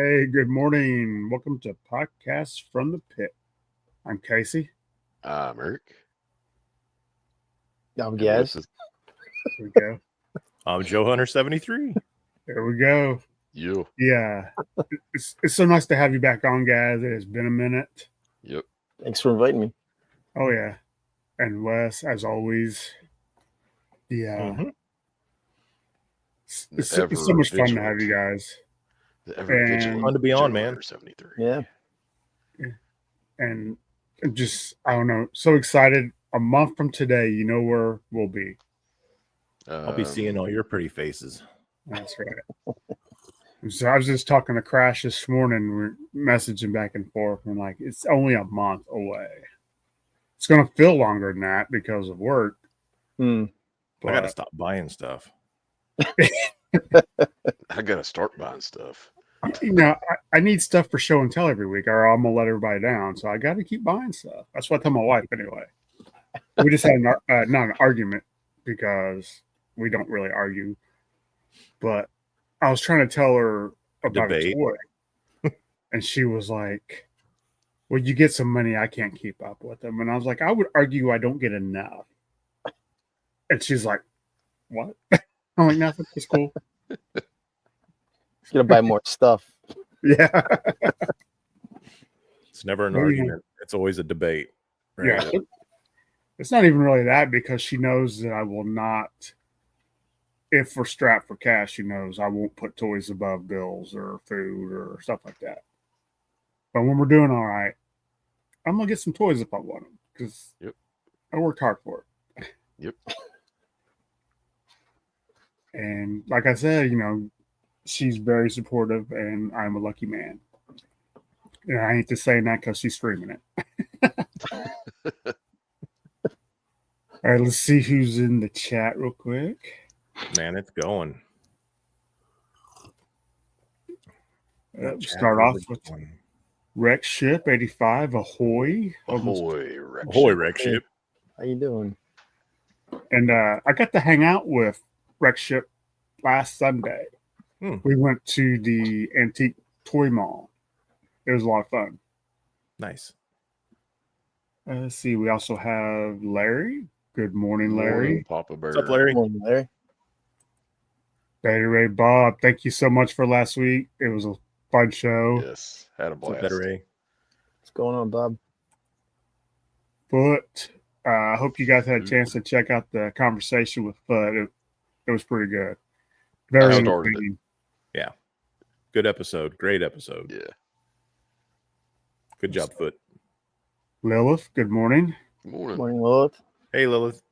Hey, good morning. Welcome to Podcasts from the Pit. I'm Casey. Eric. I'm Gazz. Here we go. I'm Joe Hunter 73. There we go. You. Yeah. It's so nice to have you back on, guys. It has been a minute. Yep. Thanks for inviting me. Oh, yeah. And Wes, as always. Yeah. Mhm. It's so much fun to have you guys. And fun to be on, man. 73. Yeah. And just, I don't know, so excited. A month from today, you know where we'll be. I'll be seeing all your pretty faces. That's right. So I was just talking to Crash this morning. We're messaging back and forth, and like it's only a month away. It's going to feel longer than that because of work. I got to stop buying stuff. I got to start buying stuff. You know, I need stuff for show and tell every week, or I'm gonna let everybody down. So I got to keep buying stuff. That's what I tell my wife anyway. We just had not an argument because we don't really argue, but I was trying to tell her about a toy, and she was like, "Well, you get some money, I can't keep up with them." And I was like, "I would argue I don't get enough." And she's like, "What?" I'm like, "Nothing. It's cool." Gonna buy more stuff. Yeah. It's never an argument. It's always a debate. Right? Yeah. It's not even really that because she knows that I will not, if we're strapped for cash, she knows I won't put toys above bills or food or stuff like that. But when we're doing all right, I'm going to get some toys if I want them because I worked hard for it. Yep. And like I said, you know, she's very supportive and I'm a lucky man. And I ain't just saying that because she's streaming it. All right, let's see who's in the chat real quick. Man, it's going. Start off with Rex Ship 85, ahoy. Ahoy, Rex Ship. How you doing? And I got to hang out with Rex Ship last Sunday. We went to the antique toy mall. It was a lot of fun. Nice. Let's see. We also have Larry. Good morning, Larry. Morning, Papa Bear. What's up, Larry? Good morning, Larry. Better Ray Bob. Thank you so much for last week. It was a fun show. Yes, had a blast. Better Ray. What's going on, Bob? Foot. I hope you guys had a chance to check out the conversation with Foot. It was pretty good. Very entertaining. Yeah. Good episode. Great episode. Yeah. Good job, Foot. Lilith, good morning. Good morning. Morning, Lilith. Hey, Lilith.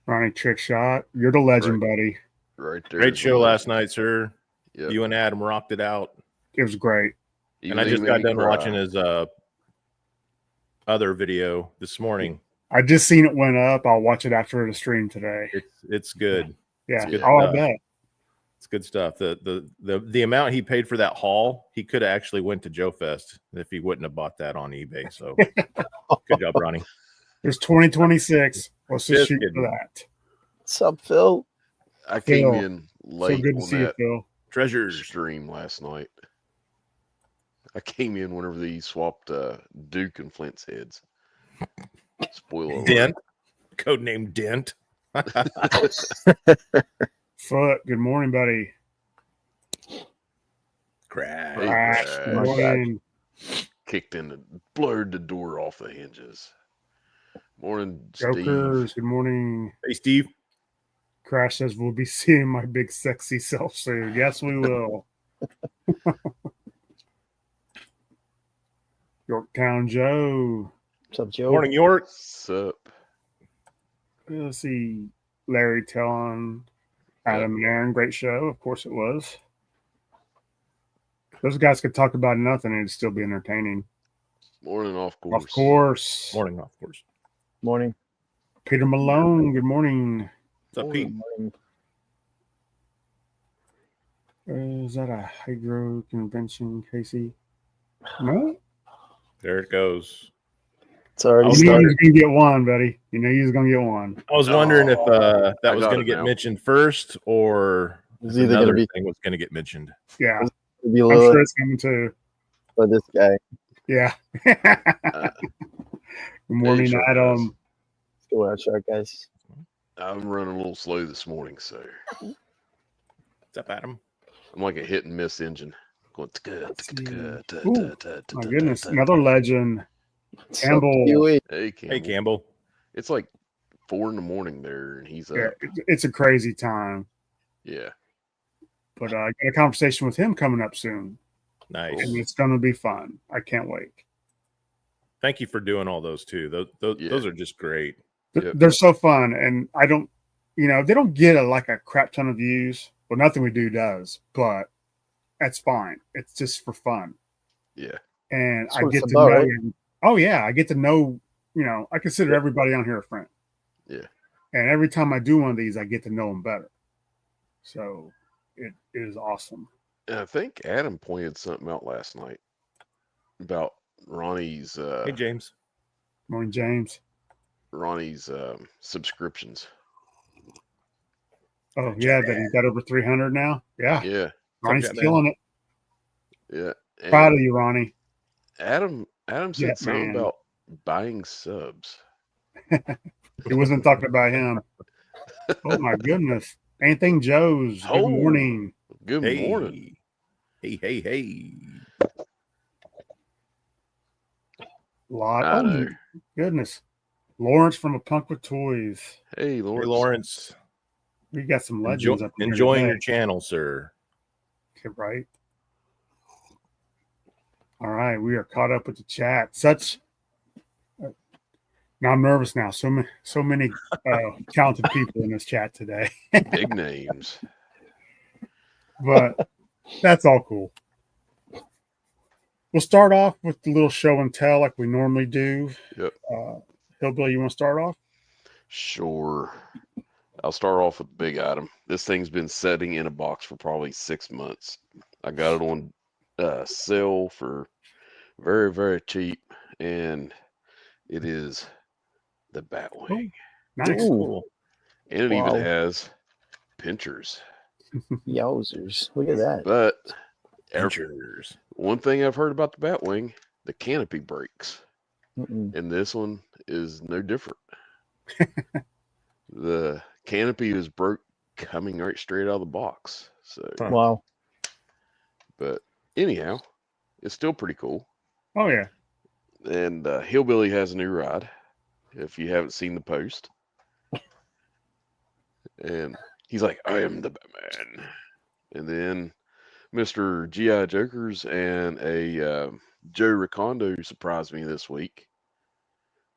Ronnie Trick Shot. You're the legend, buddy. Right there. Great show last night, sir. Yep. You and Adam rocked it out. It was great. And I just got done watching his other video this morning. I just seen it went up. I'll watch it after the stream today. It's good. Yeah. It's good I bet. It's good stuff. The amount he paid for that haul, he could have actually went to Joe Fest if he wouldn't have bought that on eBay. So good job, Ronnie. It's 2026. Let's just shoot for that. What's up, Phil? I came in late so good to on see that you, Phil. Treasures stream last night. I came in whenever they swapped Duke and Flint's heads. Spoiler alert. Dent. Codename Dent. Foot, good morning, buddy. Crash. Good morning. Kicked in blurred the door off the hinges. Morning, Jokers, Steve. good morning. Hey, Steve. Crash says we'll be seeing my big sexy self soon. Yes, we will. Yorktown Joe. What's up, Joe? Morning, York. What's up? Let's see. Larry telling Adam and Aaron, great show. Of course it was. Those guys could talk about nothing and it'd still be entertaining. Morning, off course. Of course. Morning, of course. Morning. Peter Malone, good morning. What's up, Pete? Morning. Is that a hydro convention, Casey? No? There it goes. It's already You knew you started. was going to get one, buddy. You know you was going to get one. I was wondering if that I was got going to it get now. mentioned first or It's either going to another be thing was going to get mentioned. Yeah. Maybe I'm Lilith sure it's coming too. for this guy. Yeah. Uh, Good morning, sure Adam. does. Let's go out, shark guys. I'm running a little slow this morning, so What's up, Adam? I'm like a hit and miss engine. Going Ooh, my goodness, another legend. So Campbell. Kiwi. Hey, Hey, Campbell. Campbell. It's like 4 a.m. there, and he's Yeah, up. it's a crazy time. Yeah. But I got a conversation with him coming up soon, Nice. and it's going to be fun. I can't wait. Thank you for doing all those too. Those are just great. Yep. They're so fun, and I don't, they don't get like a crap ton of views. Well, nothing we do does, but that's fine. It's just for fun, Yeah. and That's I what get it's to about, know. right? Oh yeah, I get to know. I consider everybody on here a friend. Yeah. And every time I do one of these, I get to know them better. So it is awesome. And I think Adam pointed something out last night about Ronnie's Hey, James. Morning, James. subscriptions. Oh yeah, that he's got over 300 now. Yeah, Yeah. Ronnie's Jet Man? killing it. Yeah. And Proud of you, Ronnie. Adam said Jet something Man. about buying subs. He wasn't talking about him. Oh my goodness. Anything Joe's. Good Oh. morning. Good morning. Hey. Lot. I Oh know. goodness. Lawrence from A Punk with Toys. Hey, Hey, Lawrence. Lawrence. We got some legends up here Enjoying today. your channel, sir. Okay, right. All right, we are caught up with the chat. Now I'm nervous now. So many talented people in this chat today. Big names. But that's all cool. We'll start off with the little show and tell like we normally do. Yep. Hillbilly, you want to start off? Sure. I'll start off with the big item. This thing's been sitting in a box for probably 6 months. I got it on sale for very, very cheap, and it is the Batwing. Nice. Ooh. Cool. And it Wow. even has pinchers. Yowzers. Look at that. But Pinchers. one thing I've heard about the Batwing, the canopy breaks. Mm-mm. And this one is no different. The canopy is broke coming right straight out of the box. So, Huh. Wow. but anyhow, it's still pretty cool. Oh yeah. And Hillbilly has a new ride. If you haven't seen the post, and he's like, "I am the Batman." And then Mr. G.I. Jokers and a Joe Ricondo surprised me this week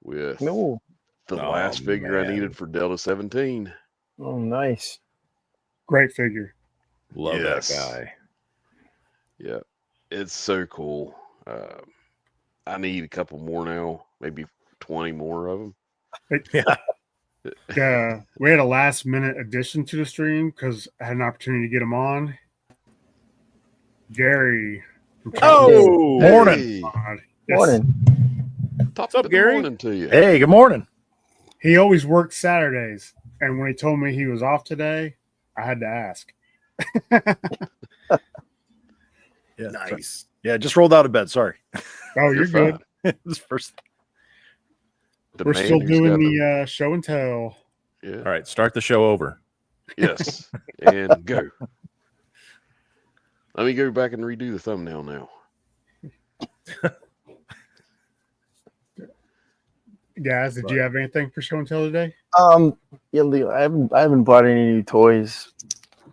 with No. the Oh, last figure I man. needed for Delta 17. Oh, nice. Great figure. Love Yes. that guy. Yeah, it's so cool. I need a couple more now, maybe 20 more of them. Yeah. We had a last minute addition to the stream because I had an opportunity to get him on. Gary. from Oh, Hey, morning. God. Yes. Morning. Top What's up, of the Gary? morning to you. Hey, good morning. He always works Saturdays. And when he told me he was off today, I had to ask. Yeah, Nice. Yeah, just rolled out of bed. Sorry. Oh, you're good. fine. This first. The We're man still who's doing got the show and tell. Yeah. All right, start the show over. Yes. And go. Let me go back and redo the thumbnail now. Guys, did you have anything for show and tell today? Yeah, Leo, I haven't bought any new toys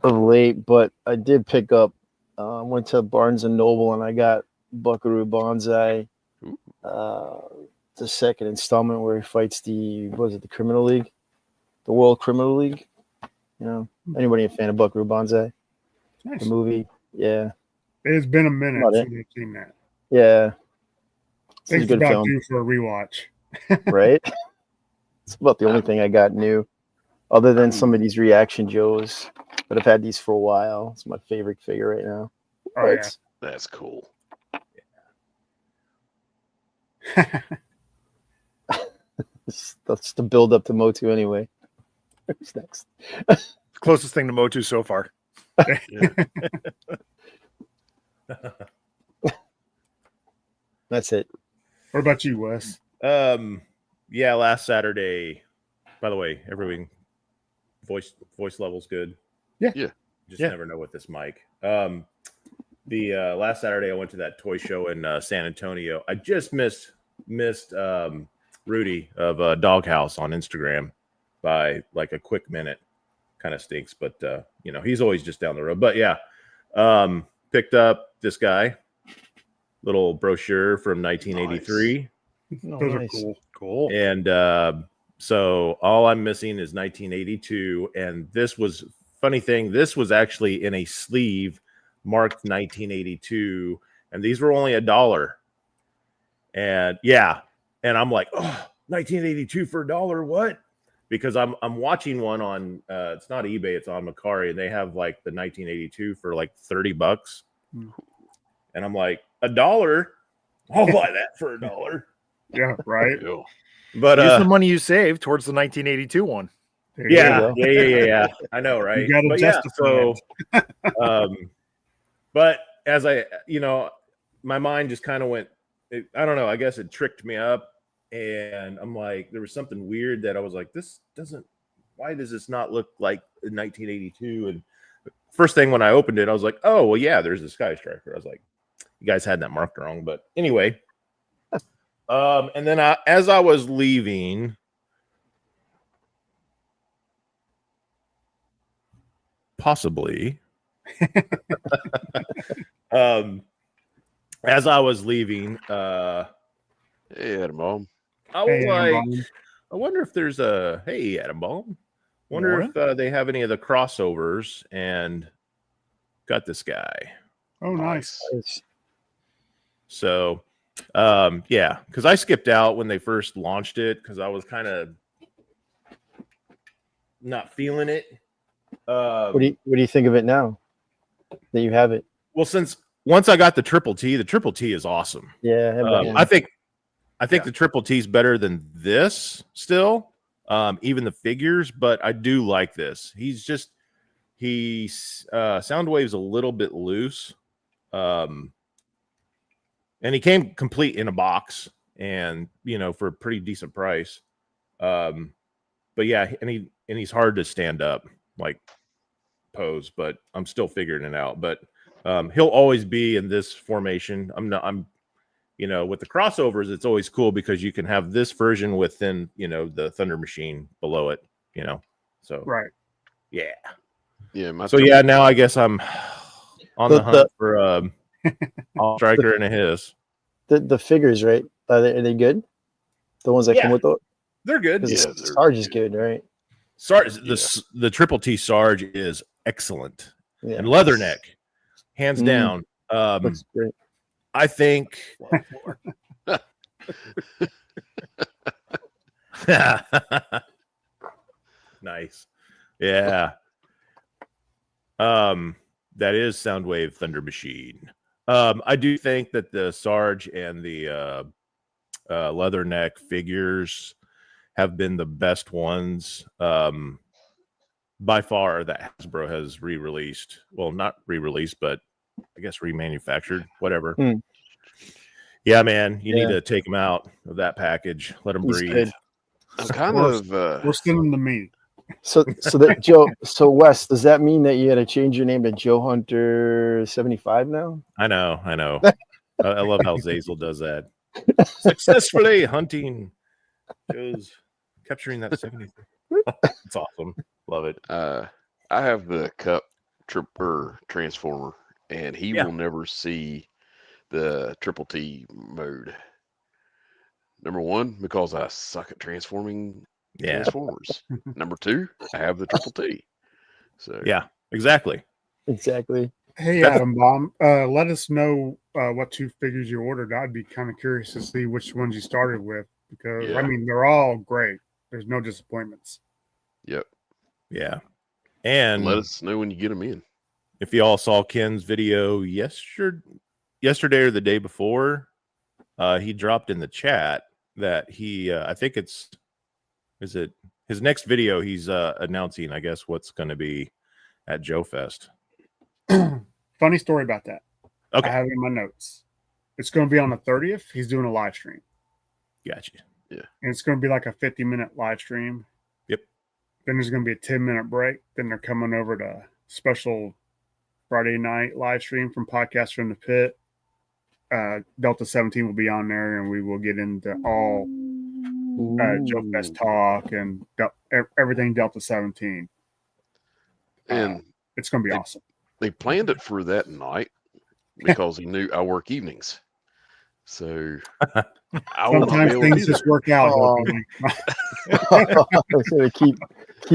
of late, but I did pick up. Went to Barnes and Noble and I got Buckaroo Banzai, Ooh. the second installment where he fights the Criminal League, the World Criminal League. You know, anybody a fan of Buckaroo Banzai, Nice. the movie? Yeah, It's been a minute About it. since I've seen that. yeah. It's a It's good about film, due for a rewatch. right? It's about the only thing I got new, other than some of these reaction Joes. But I've had these for a while. It's my favorite figure right now. Oh, yeah. That's cool. That's the build up to Motu anyway. Who's next? Closest thing to Motu so far. Yeah. That's it. What about you, Wes? Yeah, last Saturday. By the way, everything voice level's good. Yeah. Yeah. Just Yeah. never know with this mic. The last Saturday I went to that toy show in San Antonio. I just missed Rudy of Doghouse on Instagram by like a quick minute. Kind of stinks, but he's always just down the road. But yeah, picked up this guy, little brochure from 1983. Oh, Those nice. are cool. Cool. And so all I'm missing is 1982. And this was funny thing. This was actually in a sleeve marked 1982, and these were only $1. And yeah, and I'm like, oh, 1982 for $1, what? Because I'm watching one on it's not eBay, it's on Macari, and they have like the 1982 for like $30, and I'm like, $1, I'll buy that for $1. Yeah, right. Yeah. But Use the money you saved towards the 1982 one. There you yeah, go. yeah. I know, right? You gotta But yeah, justify so but as I, my mind just kind of went, I don't know, I guess it tricked me up. And I'm like, there was something weird that I was like, why does this not look like 1982? And first thing when I opened it, I was like, oh, well, yeah, there's the Sky Striker. I was like, you guys had that marked wrong. But anyway, and then as I was leaving, possibly, as I was leaving, Hey, Adam Mom. I was Hey, like, Adam. I wonder if there's hey, Adam Bomb. Wonder if they have any of the crossovers, and got this guy. Oh, nice. Nice. So, yeah, because I skipped out when they first launched it because I was kind of not feeling it. What do you think of it now that you have it? Well, since once I got the Triple T is awesome. Yeah, I think the Triple T is better than this still, even the figures, but I do like this. Soundwave's a little bit loose. And he came complete in a box and, for a pretty decent price. But yeah, and he's hard to stand up, like pose, but I'm still figuring it out. But he'll always be in this formation. With the crossovers, it's always cool because you can have this version within, the Thunder Machine below it, So Right. yeah. Yeah. Now I guess I'm on the hunt for a striker and a his. The figures, right? Are they good? The ones that come with the They're good. because the Sarge is good, right? Sarge, the Triple T Sarge is excellent, Yeah. and Leatherneck, hands down. Looks great. I think. Nice. Yeah. That is Soundwave Thunder Machine. I do think that the Sarge and the Leatherneck figures have been the best ones by far that Hasbro has re-released. Well, not re-released, but I guess remanufactured, whatever. Yeah, man, you need to take them out of that package. Let them breathe. Good. I'm kind We're sending to me. So that Joe. So Wes, does that mean that you had to change your name to Joe Hunter 75 now? I know. I love how Zazel does that. Successfully hunting Joe's capturing that 70. It's awesome. Love it. I have the Cup Tripper Transformer, and he will never see the Triple T mode. Number one, because I suck at transforming Transformers. Number two, I have the Triple T. So yeah, exactly. Hey, Adam Bomb, let us know what two figures you ordered. I'd be kind of curious to see which ones you started with because, I mean, they're all great. There's no disappointments. Yep. Yeah. And let us know when you get them in. If you all saw Ken's video yesterday or the day before, he dropped in the chat that he, I think is it his next video, he's announcing, I guess, what's going to be at Joe Fest. Funny story about that. Okay. I have it in my notes. It's going to be on the 30th. He's doing a live stream. Gotcha. And it's going to be like a 50-minute live stream. Yep. Then there's going to be a 10-minute break. Then they're coming over to special Friday night live stream from Podcast from the Pit. Delta 17 will be on there, and we will get into all Joe Fest talk and everything Delta 17. And it's going to be awesome. They planned it for that night because he knew I work evenings. So I will not be Sometimes able things to just work out. It's gonna keep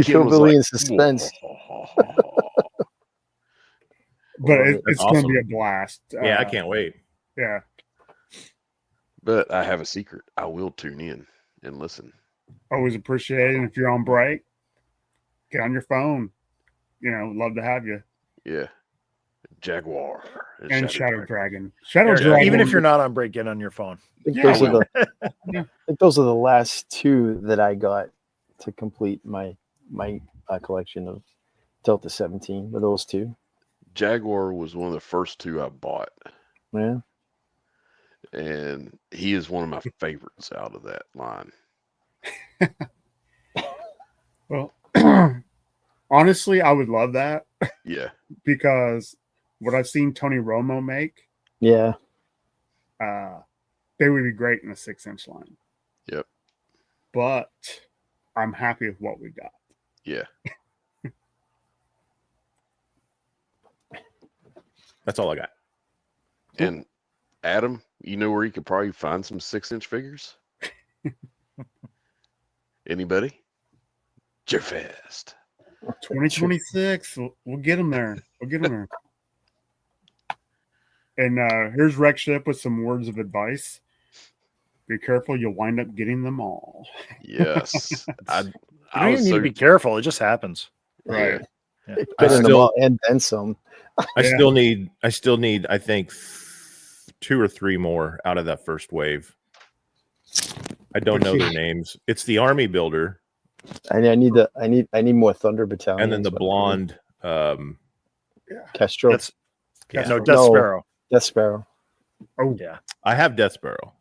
Hillbilly in suspense. But it's awesome. going to be a blast. Yeah, I can't wait. Yeah. But I have a secret. I will tune in and listen. Always appreciate it. And if you're on break, get on your phone. Love to have you. Yeah. Jaguar And Shadow Dragon. Shadow Dragon. Even if you're not on break, get on your phone. I think those are the last two that I got to complete my collection of Delta 17. Were those two? Jaguar was one of the first two I bought. Yeah. And he is one of my favorites out of that line. Well, honestly, I would love that. Yeah. Because what I've seen Tony Romo make, yeah, they would be great in a 6-inch line. Yep. But I'm happy with what we got. Yeah. That's all I got. And Adam, you know where you could probably find some 6-inch figures? Anybody? Joe Fest. 2026. We'll get them there. And here's Rex Ship with some words of advice. Be careful, you'll wind up getting them all. Yes. You don't even need to be careful. It just happens. Right. Yeah. Getting them all and then some. I still need, I think, 2 or 3 more out of that first wave. I don't know their names. It's the Army Builder. I need more Thunder Battalion. And then the blonde Castro. No, Death Sparrow. Death Sparrow. Oh yeah. I have Death Sparrow.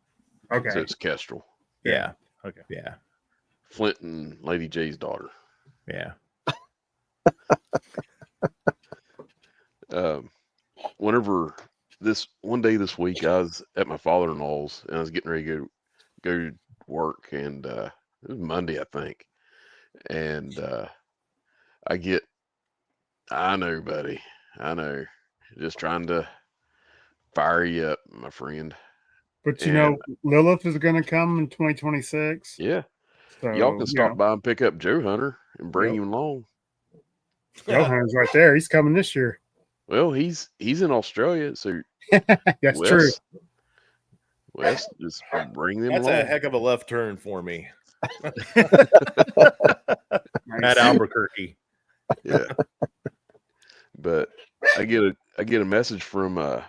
Okay. So it's Kestrel. Yeah. Okay. Yeah. Flint and Lady J's daughter. Yeah. Whenever one day this week, I was at my father-in-law's and I was getting ready to go to work, and it was Monday, I think. And I know, buddy. I know. Just trying to fire you up, my friend. But Lilith is going to come in 2026. Yeah. So, y'all can stop by and pick up Joe Hunter and bring him along. Joe Hunter's right there. He's coming this year. Well, he's in Australia, so that's true. Wes, just bring them That's along. a heck of a left turn for me. Nice. At Albuquerque. Yeah. But I get a message from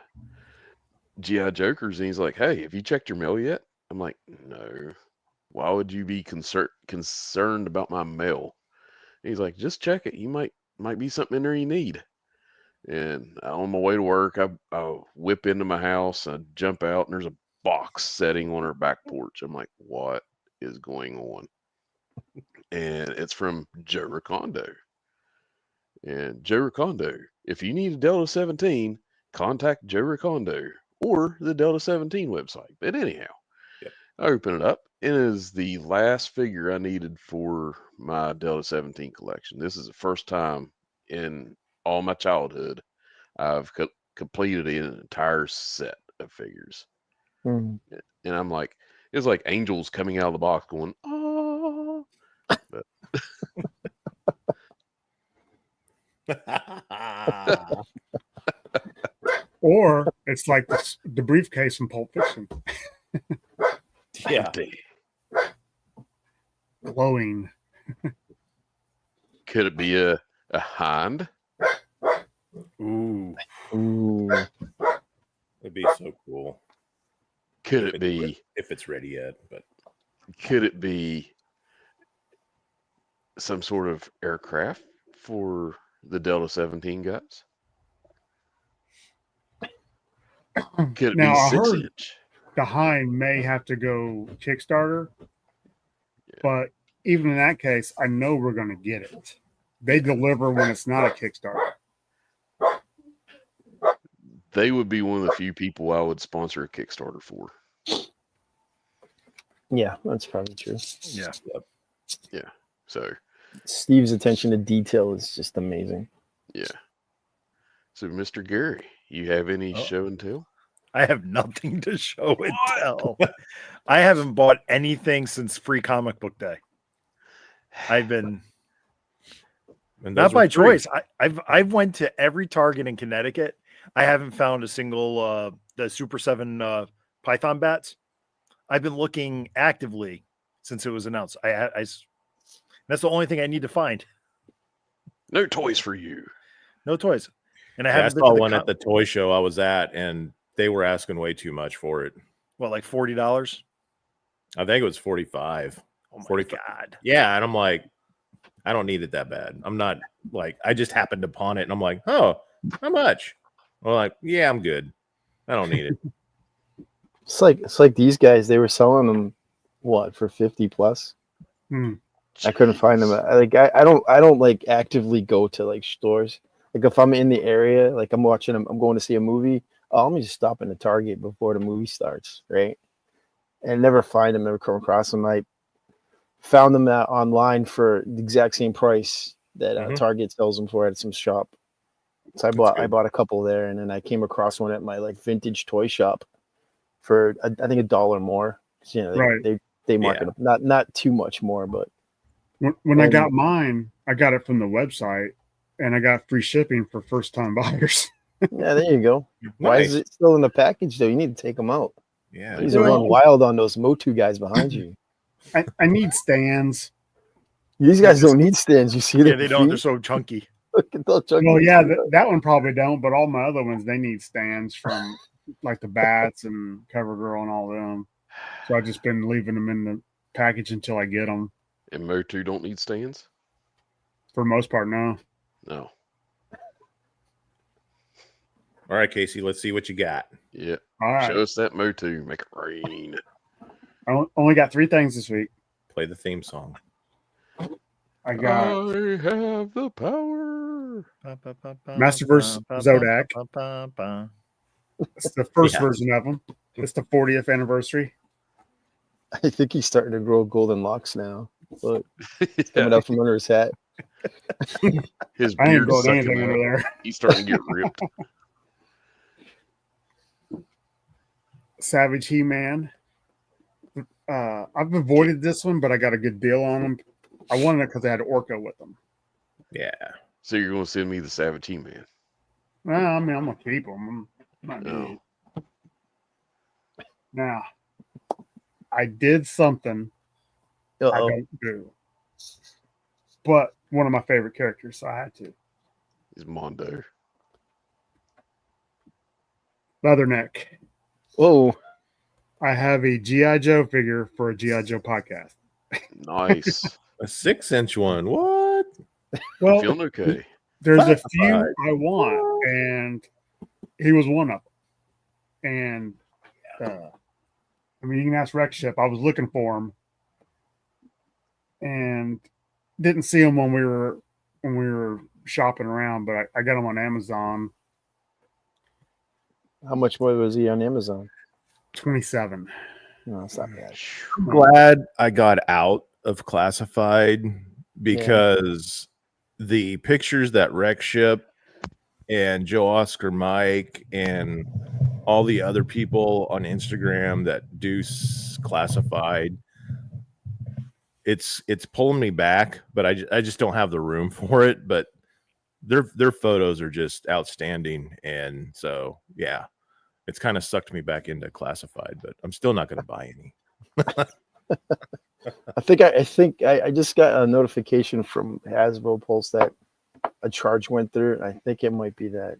GI Jokers, and he's like, "Hey, have you checked your mail yet?" I'm like, "No. Why would you be concerned about my mail?" And he's like, "Just check it. You might be something in there you need." And on my way to work, I whip into my house, I jump out, and there's a box sitting on our back porch. I'm like, "What is going on?" And it's from Joe Recondo. And Joe Recondo, if you need a Delta 17, contact Joe Recondo or the Delta 17 website. But anyhow, I open it up, and it is the last figure I needed for my Delta 17 collection. This is the first time in all my childhood I've completed an entire set of figures. And I'm like, it's like angels coming out of the box going, "Oh." But Or it's like the briefcase from Pulp Fiction. Yeah. Glowing. Could it be a hind? Ooh. It'd be so cool. Could it be, if it's ready yet? But could it be some sort of aircraft for the Delta 17 guys? Could it Now, be I 6 heard inch? the Hind may have to go Kickstarter, but even in that case, I know we're going to get it. They deliver when it's not a Kickstarter. They would be one of the few people I would sponsor a Kickstarter for. Yeah, that's probably true. Yeah. Yeah. So, Steve's attention to detail is just amazing. yeah. So, Mr. Gary, you have any show and tell? I have nothing to show and tell. I haven't bought anything since Free Comic Book Day. I've been not by choice. I've went to every Target in Connecticut. I haven't found a single the Super 7 Python bats. I've been looking actively since it was announced. That's the only thing I need to find. No toys for you. No toys. And I I haven't been saw to the one at the toy show I was at, and they were asking way too much for it. What, like $40? I think it was 45. Oh my 45. God. Yeah, and I'm like, I don't need it that bad. I'm not like, I just happened upon it, and I'm like, oh, how much? I'm like, yeah, I'm good. I don't need it. It's like these guys. They were selling them what for 50 plus. I couldn't find them. I don't like actively go to like stores. Like if I'm in the area, like I'm going to see a movie. Oh, let me just stop in the Target before the movie starts, right? And never find them, never come across them. I found them online for the exact same price that Target sells them for at some shop. So I bought a couple there, and then I came across one at my like vintage toy shop for I think $1 more. So, you know, they mark it up, not too much more, but when I got mine, I got it from the website, and I got free shipping for first time buyers. yeah, there you go. Nice. Why is it still in the package though? You need to take them out. Yeah. These are running wild on those Motu guys behind you. I need stands. These guys don't need stands. You see them? Yeah, they don't. They're so chunky. Look at those chunky Well, yeah, feet. that one probably don't, but all my other ones, they need stands from like the Bats and CoverGirl and all them. So I've just been leaving them in the package until I get them. And Motu don't need stands? For the most part, no. No. All right, Casey, let's see what you got. Yeah. All right. Show us that Motu. Make it rain. I only got 3 things this week. Play the theme song. I got I have the power. Masterverse Zodak. It's the first version of them. It's the 40th anniversary. I think he's starting to grow golden locks now. Look, it's coming out from under his hat. His I ain't beard's got sucking anything under out. there. He's starting to get ripped. Savage He-Man. I've avoided this one, but I got a good deal on them. I wanted it because I had Orca with them. Yeah. So you're going to send me the Savage He-Man? Well, I mean, I'm going to keep them. I'm not No. Now, I did something I Uh-oh. don't do. But one of my favorite characters, so I had to. He's Mondo. Leatherneck. Whoa. I have a G.I. Joe figure for a G.I. Joe podcast. Nice. A 6-inch one. What? Well, Feeling okay. there's a Classified. few I want, and he was one of them. And I mean, you can ask Rex Ship. I was looking for him, and didn't see him when we were shopping around. But I got him on Amazon. How much more was he on Amazon? 27. No, it's not bad. Glad I got out of classified because the pictures that Rex Ship and Joe Oscar Mike and all the other people on Instagram that do classified, it's pulling me back, but I just don't have the room for it. But their photos are just outstanding, and so yeah, it's kind of sucked me back into classified. But I'm still not going to buy any. I think I just got a notification from Hasbro Pulse that a charge went through. I think it might be that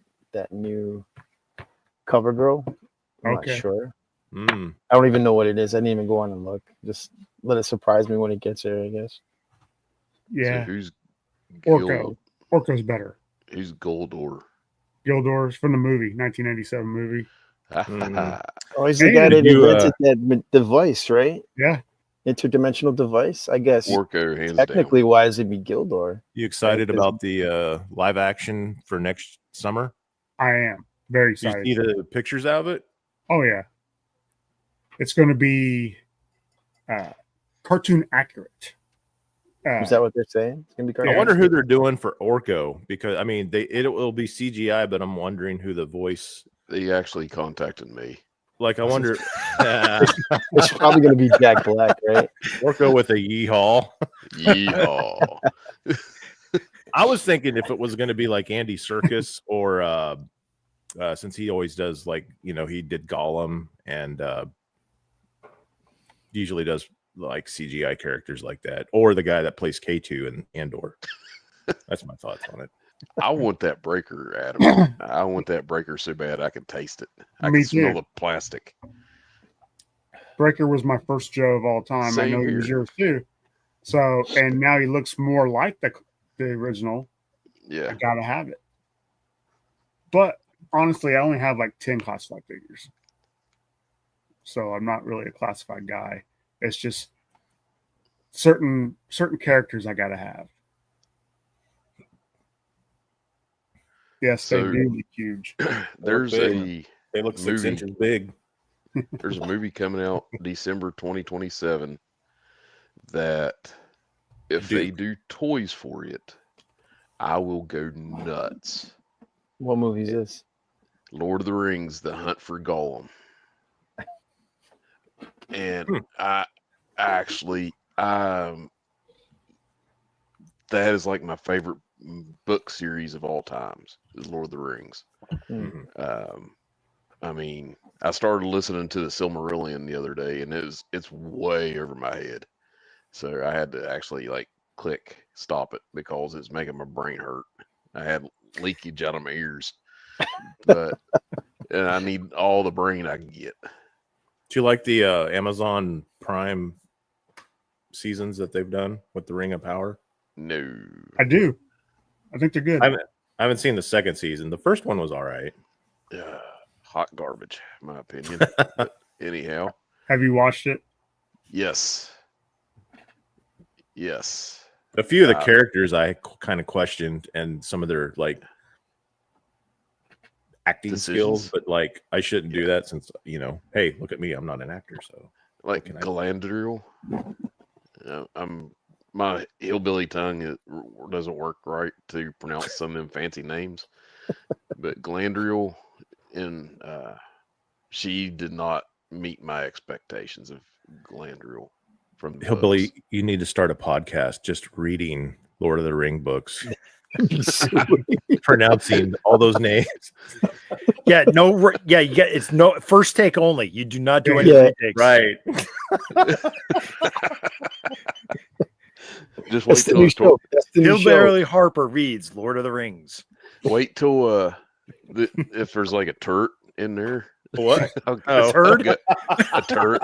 new CoverGirl. I'm not sure. I don't even know what it is. I didn't even go on and look. Just let it surprise me when it gets there, I guess. Yeah. So who's Orko. Orko's better. Who's Goldor? Gildor's from the movie, 1987 movie. Oh, he's the guy that invented that device, right? Yeah. Interdimensional device, I guess. Orko, hands technically down. wise, it'd be Gildor. You excited about the live action for next summer? I am very excited. You see the pictures out of it? Oh yeah, it's going to be cartoon accurate. Is that what they're saying? It's gonna be cartoon. I wonder who they're doing for Orko, because I mean it will be CGI, but I'm wondering who the voice. They actually contacted me. Like, I wonder. It's probably going to be Jack Black, right? Orko with a yeehaw. Yeehaw. I was thinking if it was going to be like Andy Serkis, or since he always does, like, he did Gollum and usually does like CGI characters like that, or the guy that plays K2 in Andor. That's my thoughts on it. I want that breaker, Adam. I want that breaker so bad I can taste it. I can smell the plastic. Breaker was my first Joe of all time. Same I know here. he was yours too. So, and now he looks more like the original. Yeah. I gotta have it. But honestly, I only have like 10 classified figures. So I'm not really a classified guy. It's just certain characters I gotta have. Yes, they do look huge. There's they look 6 inches big. There's a movie coming out December 2027 that if they do toys for it, I will go nuts. What movie is this? Lord of the Rings, The Hunt for Gollum. And I actually, that is like my favorite book series of all times, is Lord of the Rings. I mean, I started listening to the Silmarillion the other day, and it's way over my head. So I had to actually stop it because it's making my brain hurt. I had leakage out of my ears, and I need all the brain I can get. Do you like the Amazon Prime seasons that they've done with the Ring of Power? No, I do. I think they're good. I haven't seen the second season. The first one was all right. Hot garbage, in my opinion. But anyhow, have you watched it? Yes. A few of the characters I kind of questioned, and some of their acting skills, but I shouldn't do that since hey, look at me, I'm not an actor. So Galadriel, my hillbilly tongue doesn't work right to pronounce some of them fancy names, but Galadriel, and she did not meet my expectations of Galadriel. From the hillbilly, books. You need to start a podcast just reading Lord of the Ring books. Pronouncing all those names. It's no first take only. You do not do any retakes. Right. Just wait till Hillbilly Harper reads Lord of the Rings. Wait till if there's a turret in there. What? A turret? A turret.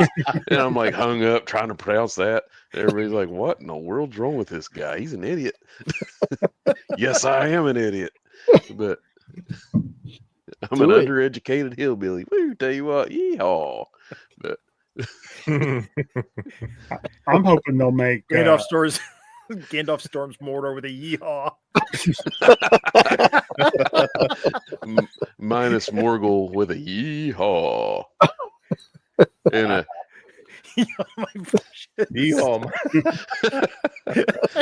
And I'm hung up trying to pronounce that. Everybody's like, what in the world's wrong with this guy? He's an idiot. Yes, I am an idiot. But I'm an undereducated hillbilly. Woo, tell you what, yeehaw. But I'm hoping they'll make Gandalf storms Mordor with a yeehaw. Minus Morgul with a yeehaw. And a yeehaw,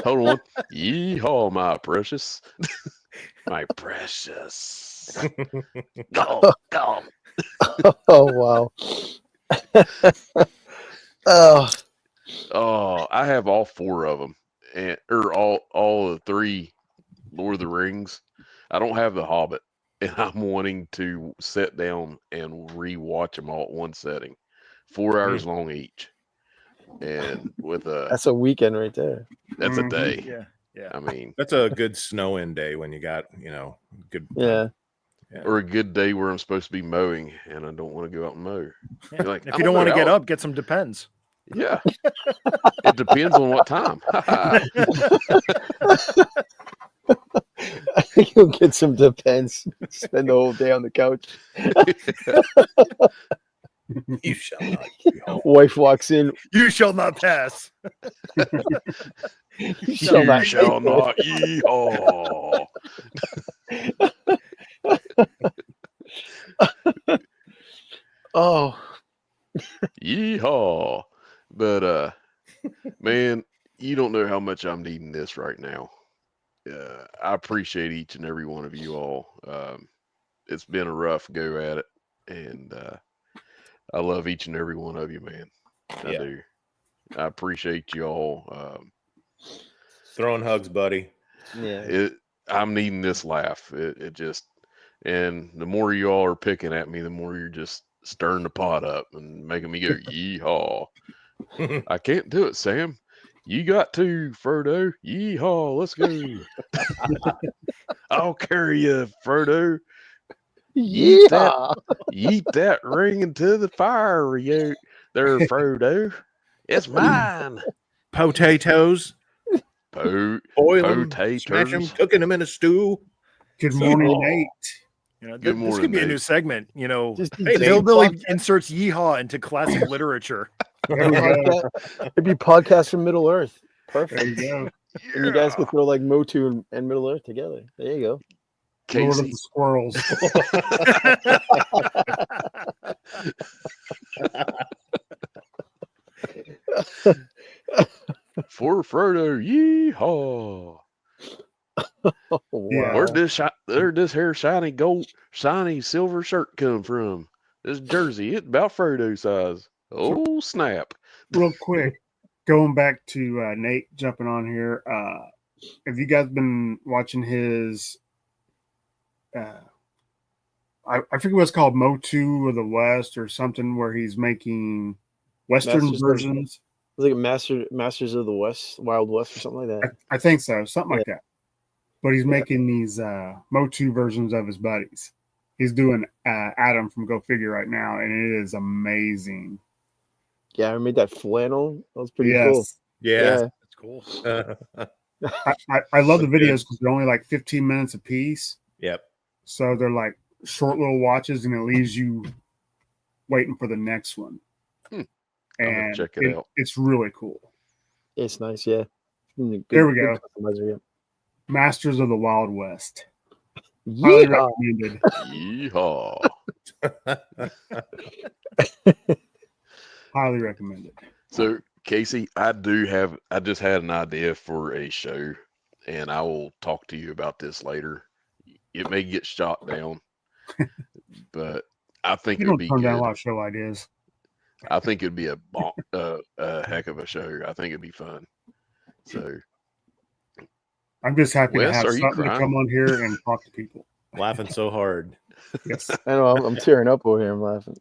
hold on. Yeehaw, my precious. My precious. Go. Oh, wow. Oh, I have all 4 of them, or all the 3 Lord of the Rings. I don't have the Hobbit, and I'm wanting to sit down and rewatch them all at one setting, 4 hours long each, and that's a weekend right there. That's a day. Yeah. I mean, that's a good snow in day when you got good. Yeah. Or a good day where I'm supposed to be mowing and I don't want to go out and mow. Yeah. If you don't want to get up, get some Depends. Yeah. It depends on what time. You'll get some Depends. Spend the whole day on the couch. You shall not. Wife walks in. You shall not pass. You shall You not. shall not. Yeehaw. Oh, Yeehaw. But man, you don't know how much I'm needing this right now. I appreciate each and every one of you all. It's been a rough go at it, and I love each and every one of you, man. I do. I appreciate you all. Throwing hugs, buddy. yeah. I'm needing this laugh. It just, and the more you all are picking at me, the more you're just stirring the pot up and making me go yeehaw. I can't do it, Sam. You got to, Frodo. Yeehaw, let's go. I'll carry you, Frodo. Yeah. Yeet that ring into the fire, you there, Frodo. It's mine. Potatoes. Boil Boil them, smash them, potatoes. cooking them in a stew. Good morning, Nate. You know, Good this morning, could be a Nate. new segment. You know, Just Hey, the Nate. hillbilly inserts yeehaw into classic literature. There we go. It'd be podcast from Middle Earth. There Perfect. you go. And you guys could throw like Motu and Middle Earth together. There you go. Lord of Casey, the Squirrels. for Frodo, yeehaw. Oh, Yeah. wow. Where'd this hair shiny silver shirt come from? This jersey, it's about Frodo size. Oh, snap. Real quick, going back to Nate jumping on here. Have you guys been watching his? I forget what it's called, Motu of the West or something, where he's making Western Masters of- versions. It was like Masters of the West, Wild West, or something like that. I think so, something like that. But he's making these Motu versions of his buddies. He's doing Adam from Go Figure right now, and it is amazing. Yeah, I made that flannel. That was pretty Yes. cool. Yeah. That's cool. I love the So good. videos because they're only like 15 minutes a piece. Yep. So they're like short little watches, and it leaves you waiting for the next one. I'm gonna And check it out. It's really cool. It's nice, yeah. Good, There we go. customizer, yeah. Masters of the Wild West. Highly Yeah. recommended. Yeehaw. Highly recommended. So, Casey, I just had an idea for a show, and I will talk to you about this later. It may get shot down, but I think You it would don't be turn down a good. lot of show ideas. I think it'd be a heck of a show. I think it'd be fun. So, I'm just happy Wes, to have are you something to crying? come on here and talk to people. Laughing so hard. Yes. I know, I'm tearing up over here. I'm laughing.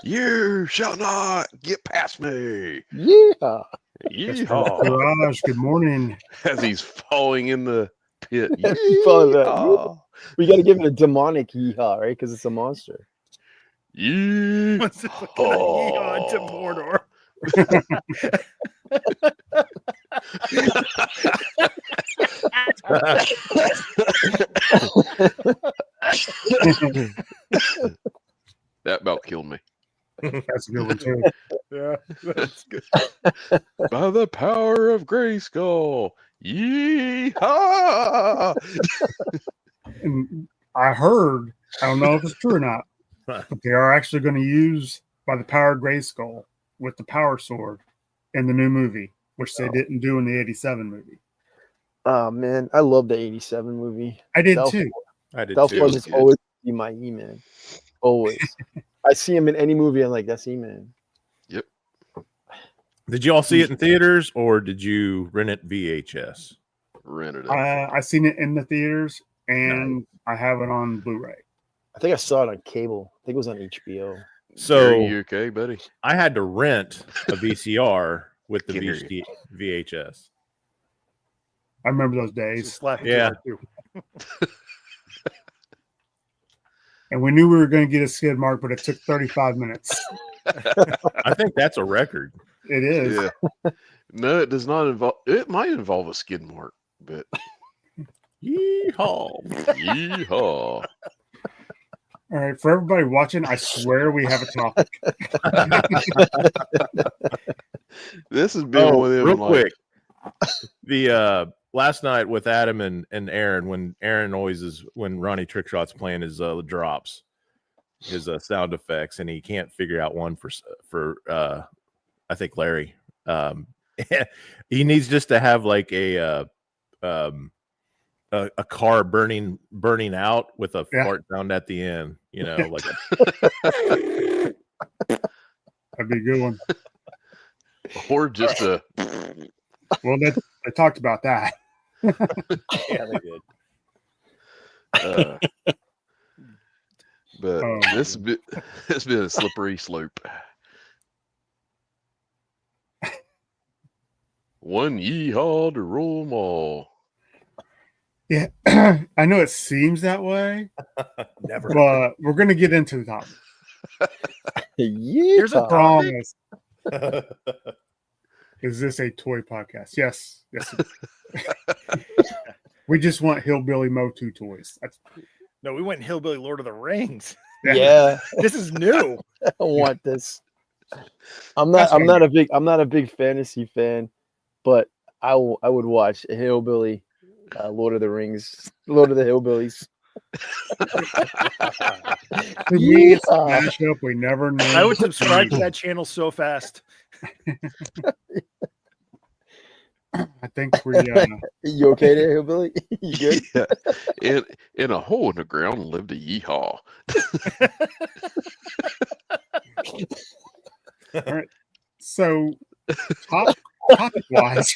you shall not get past me. Yeah. Yeehaw. Garage, good morning. As he's falling in the pit. You follow that. Yeehaw. We got to give it a demonic yeehaw, right? Because it's a monster. Yeehaw. What's it gonna yeehaw into Mordor? That about killed me. That's a good one too. Yeah, that's good. By the power of Grayskull. Yeehaw. And I heard, I don't know if it's true or not, but they are actually going to use By the Power of Grayskull with the Power Sword in the new movie, which they didn't do in the 87 movie. Oh, man. I love the 87 movie. I did That- too. I did That too. was Good. always be my E-Man. Always. I see him in any movie. I'm like, that's E-Man. Did you all see it in theaters or did you rent it VHS? Rented it. I seen it in the theaters and I have it on Blu-ray. I think I saw it on cable. I think it was on HBO. So Gary, you okay, buddy? I had to rent a VCR with the Can't hear VHS. I remember those It's a days. slap Yeah. too. And we knew we were going to get a skid mark, but it took 35 minutes. I think that's a record. It is. Yeah. No, it does not involve. It might involve a skid mark, but Yeehaw. Yeehaw. All right, for everybody watching, I swear we have a topic. This has been one of them. Real Like, quick. The last night with Adam and Aaron, when Aaron always is when Ronnie Trickshot's playing his drops, his sound effects, and he can't figure out one for I think Larry. He needs just to have like a car burning out with a fart sound at the end, you know, like That'd be a good one. or just a. Well, they talked about that. yeah, they did. But it's been a slippery slope. One yeehaw to rule 'em all. Yeah, I know it seems that way, Never. but we're going to get into the topic. Here's a topic. Promise. Is this a toy podcast? Yes. Yes. We just want Hillbilly Motu toys. No, we went Hillbilly Lord of the Rings. Yeah. This is new. I want this. I'm not a big fantasy fan, but I would watch a Hillbilly Lord of the Rings, Lord of the Hillbillies. For me, it's a mashup we never knew. I would subscribe to that channel so fast. I think we. You okay there, Hillbilly? You good? Yeah. In a hole in the ground lived a yeehaw. All right. So, topic wise,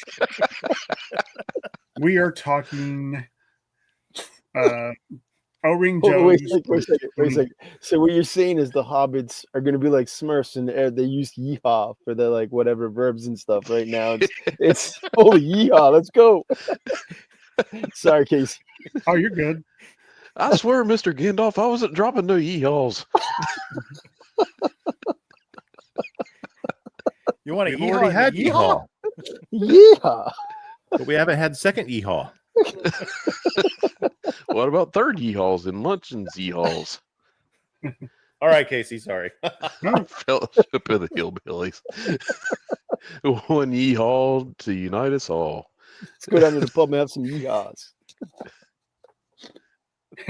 we are talking O-Ring Joes. Wait a second. So what you're saying is the hobbits are going to be like Smurfs, and they use yeehaw for the like whatever verbs and stuff. Right now, it's holy yeehaw. Let's go. Sorry, Casey. Oh, you're good. I swear, Mr. Gandalf, I wasn't dropping no yeehaws. You want to We've already had yeehaw, Yeehaw. but we haven't had second yeehaw. What about third yeehaws and luncheons yeehaws? All right, Casey. Sorry. Fellowship of the Hillbillies. One yeehaw to unite us all. Let's go down to the pub and have some yeehaws.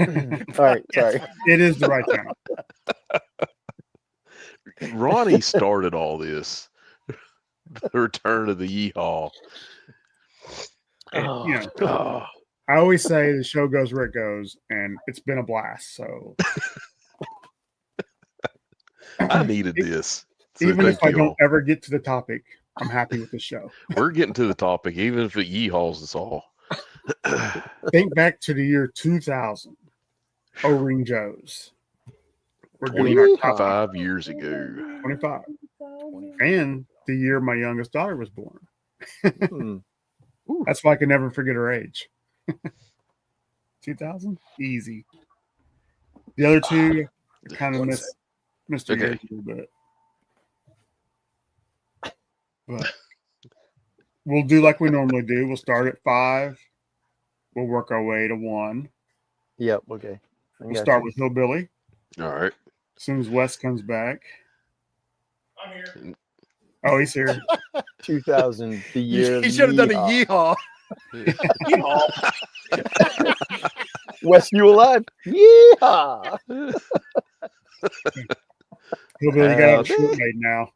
All right, sorry. It is the right channel. Ronnie started all this. The return of the yeehaw. And, you know, Oh, I always say the show goes where it goes, and it's been a blast. So I needed this. So even if thank I you don't all. ever get to the topic, I'm happy with the show. We're getting to the topic, even if it yeehaws us all. Think back to the year 2000. O-Ring Joes. We're doing our top 25 years ago. 25. And the year my youngest daughter was born. That's why I can never forget her age. 2000? Easy. The other two kind of missed Mr. Okay. Age a little bit. But we'll do like we normally do. We'll start at 5. We'll work our way to 1. Yep. Okay. We'll start with Hillbilly. All right. As soon as Wes comes back. I'm here. Oh, he's here. 2000, the year. He should have done a yeehaw. Wes, you alive? Yeehaw! Hillbilly got a shirt made now.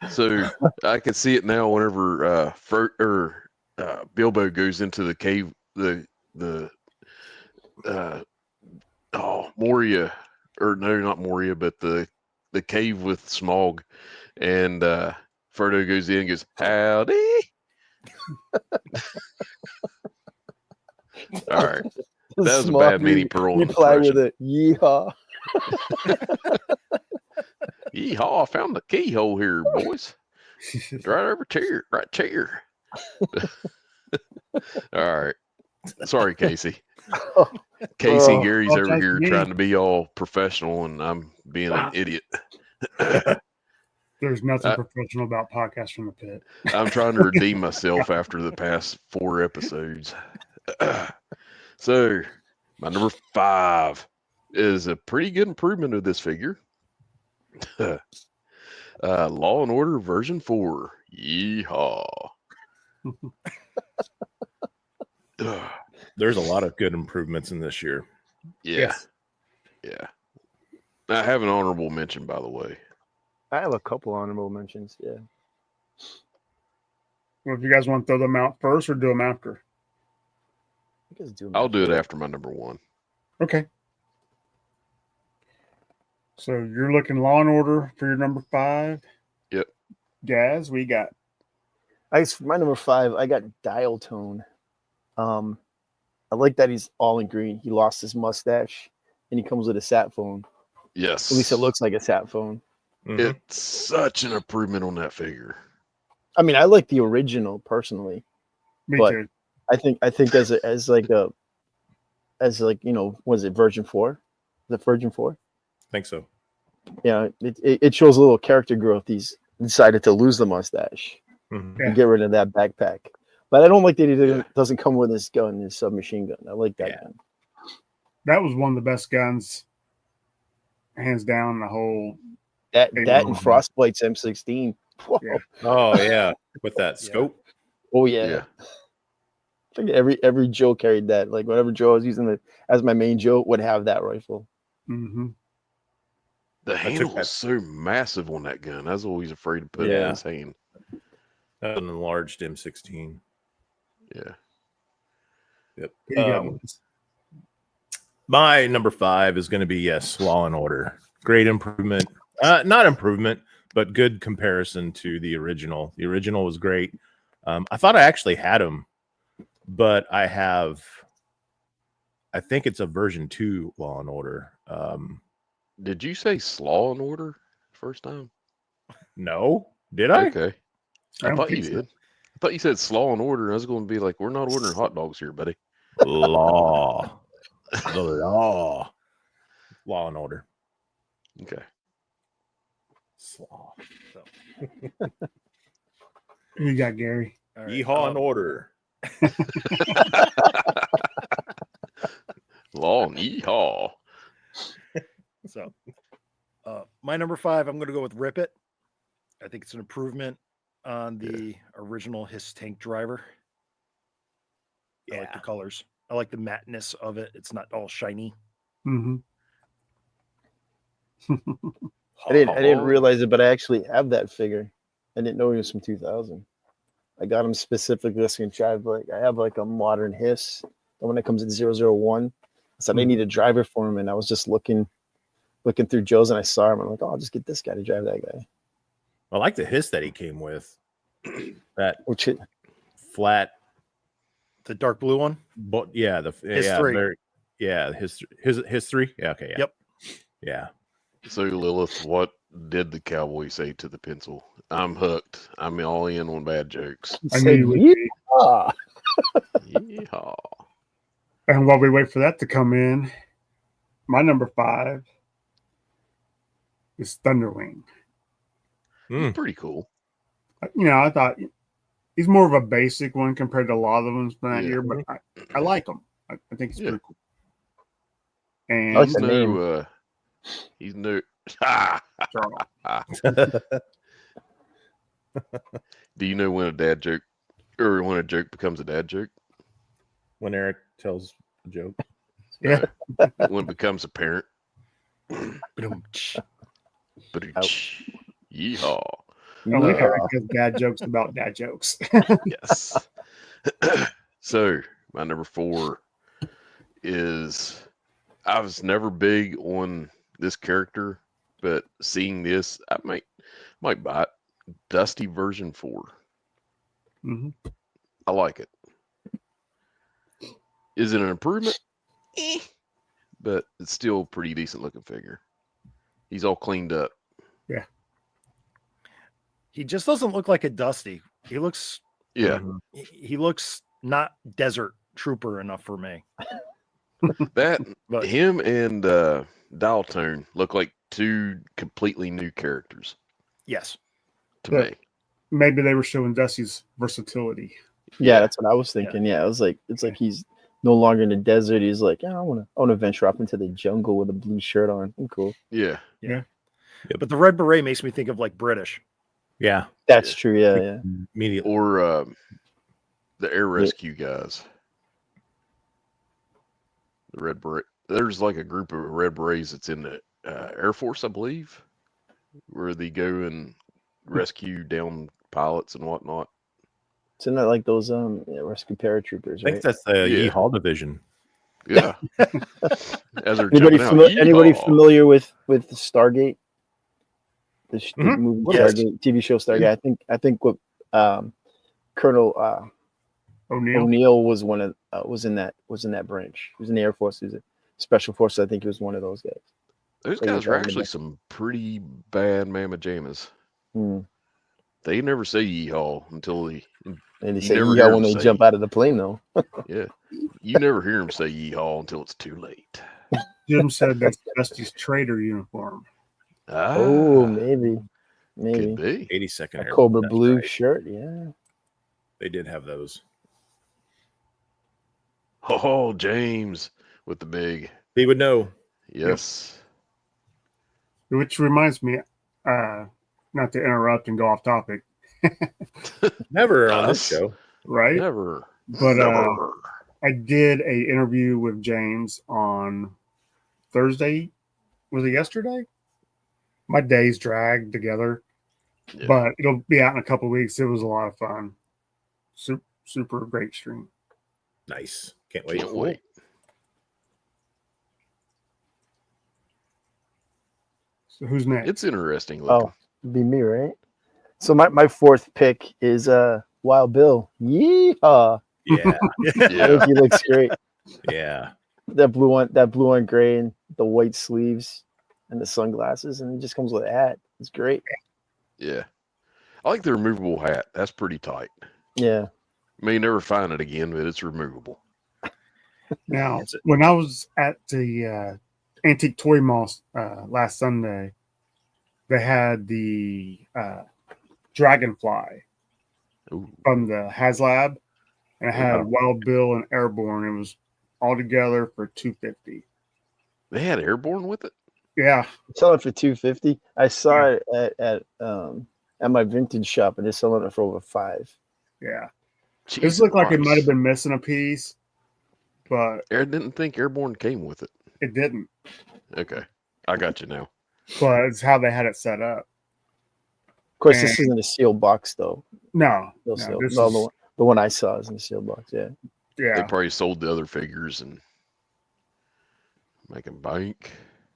So I can see it now whenever Bilbo goes into the cave, Moria, or no, not Moria, but the cave with Smaug, and Frodo goes in and goes, howdy. All right. That was a bad Minnie Pearl reply impression. with a yeehaw. Yeehaw, I found the keyhole here, boys. It's right over here, right here. All right. Sorry, Casey. Casey and Gary's over that's here me. trying to be all professional, and I'm being an idiot. There's nothing professional about podcasts from the pit. I'm trying to redeem myself after the past 4 episodes. So, my number 5 is a pretty good improvement of this figure. Law and Order version 4. Yeehaw. There's a lot of good improvements in this year. Yeah. Yeah. I have an honorable mention, by the way. I have a couple honorable mentions. Yeah. Well, if you guys want to throw them out first or do them after? You guys do 'em I'll do it after. after my number 1. Okay. So you're looking Law and Order for your number 5. Yep. Gazz, we got. For my number 5, I got Dial Tone. I like that he's all in green. He lost his mustache, and he comes with a sat phone. Yes. At least it looks like a sat phone. Mhm. It's such an improvement on that figure. I mean, I like the original personally. Me But- too. I think as you know, was it version 4? The version 4? I think so. Yeah, it shows a little character growth. He's decided to lose the mustache Mhm. Yeah. and get rid of that backpack. But I don't like that he doesn't come with his gun, his submachine gun. I like that Yeah. gun. That was one of the best guns, hands down, in the whole. That Hey, and Mom. Frostbite's M16. Whoa. Yeah. Oh yeah, with that Yeah. scope. Oh yeah. Yeah. I think every Joe carried that. Like whenever Joe was using it as my main Joe, would have that rifle. Mm-hmm. The took handle that- was so massive on that gun. I was always afraid to put it in Yeah. his hand. An enlarged M16. Yeah. Yep. You got one. My number 5 is going to be Law and Order. Great improvement. Not improvement, but good comparison to the original. The original was great. I thought I actually had him, but I think it's a version 2 Law and Order. Did you say Slaw and Order first time? No, did I? Okay. I I don't thought you think so. did. I thought you said Slaw and Order. I was going to be like, we're not ordering hot dogs here, buddy. Law. The law. Law and Order. Okay. Slaw. Who you got, Gary? All right. Yeehaw and Order. Law and Yeehaw. So, my number 5, I'm going to go with Rip It. I think it's an improvement on the original Hiss Tank Driver. I like the colors. I like the matte-ness of it. It's not all shiny. Mm-hmm. I didn't realize it, but I actually have that figure. I didn't know he was from 2000. I got him specifically to I have like a modern Hiss, the one that comes in 001. I said I need a driver for him, and I was just looking through Joe's, and I saw him. I'm like, oh, I'll just get this guy to drive that guy. I like the hiss that he came with. That Which flat, The dark blue one. but yeah, the Hiss yeah, 3. his 3. Yeah, okay, yeah. Yep. Yeah. So, Lilith, what did the cowboy say to the pencil? I'm hooked. I'm all in on bad jokes. I knew said, you would be. "Yeah." Yeehaw. And while we wait for that to come in, my number 5 is Thunderwing. He's pretty cool. You know, I thought he's more of a basic one compared to a lot of the ones from that Yeah. year, but I like him. I think he's Yeah. pretty cool. And I like He's the name. no, he's no. Do you know when a dad joke or when a joke becomes a dad joke? When Eric tells a joke. Yeah. When it becomes apparent. Ba-dum-tsh. But yeehaw. I like how he does dad jokes about dad jokes. Yes. So my number 4 is I was never big on this character, but seeing this, I might buy it. Dusty version 4. Mm-hmm. I like it. Is it an improvement? But it's still a pretty decent looking figure. He's all cleaned up. He just doesn't look like a Dusty. He looks Yeah. he looks not desert trooper enough for me. That But him and Dial Tone look like 2 completely new characters yes, to Yeah. me. Maybe they were showing Dusty's versatility. Yeah, that's what I was thinking. Yeah, I was like, it's like he's no longer in the desert. He's like, yeah, I want to venture up into the jungle with a blue shirt on. I'm cool. Yeah. But the red beret makes me think of like British. Yeah, That's true. Yeah. immediately. Or the air rescue guys. The red beret. There's like a group of red berets that's in the Air Force, I believe, where they go and rescue down pilots and whatnot. Isn't that like those rescue paratroopers? I think Right? that's the Yeah. Yeehaw division. Yeah. As they're Anybody, jumping out. anybody Yeehaw. familiar with Stargate? The movie Yes. Stargate, TV show Stargate. I think what Colonel O'Neill was was in that branch. He was in the Air Force. He was a special forces. I think he was one of those guys. Those guys are actually some pretty bad mamma jammas. Hmm. They never say yeehaw until they. And they You say never yeehaw hear when them they say- jump out of the plane, though. Yeah. You never hear them say yeehaw until it's too late. Jim said that's Dusty's trader uniform. Oh, Ah, maybe. could be. 82nd A Airborne, Cobra that's blue right. shirt. Yeah. They did have those. Oh, James with the big. He would know. Yes. Which reminds me, not to interrupt and go off topic, Never on this Us? show. right? Never. But Never. I did a interview with James on Thursday. Was it yesterday? My days dragged together, Yeah. but it'll be out in a couple of weeks. It was a lot of fun. Super great stream. Nice. Can't wait. Can't wait. So who's next? It's interesting looking. Oh, be me, right? So my fourth pick is Wild Bill. Yeehaw! Yeah. I Yeah. think he looks great. Yeah. That blue on gray and the white sleeves and the sunglasses, and it just comes with a hat. It's great. Yeah. I like the removable hat. That's pretty tight. Yeah. May never find it again, but it's removable. Now, when I was at the Antique Toy Mall last Sunday, they had the Dragonfly Ooh. from the HasLab, and it had Yeah. Wild Bill and Airborne. It was all together for $250. They had airborne with it? Yeah, Selling it for $250. I saw it at my vintage shop, and they're selling it for over $5. yeah. This Jesus looked like it might Christ. have been missing a piece, but I didn't think airborne came with it. it didn't. Okay. I got you now. But it's how they had it set up. Of course, this isn't a sealed box, though. No, No, this sealed. is- No, the one I saw is in the sealed box. Yeah. They yeah. probably sold the other figures and making bank.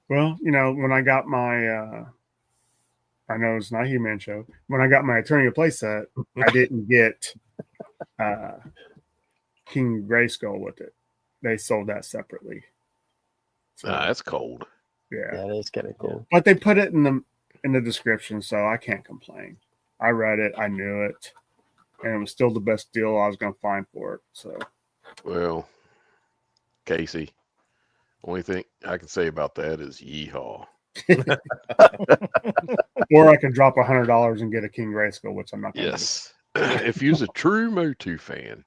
Well, when I got my, I know it's not a He-Man show. When I got my Attorney of Play set, I didn't get King Grayskull with it. They sold that separately. So, That's cold. yeah. Yeah, that's kind of cool. But they put it in the description, so I can't complain. I read it, I knew it, and it was still the best deal I was going to find for it. So Well, Casey, only thing I can say about that is yeehaw. or I can drop $100 and get a King Grayskull, which I'm not going to. Yes. If you was a true Motu fan,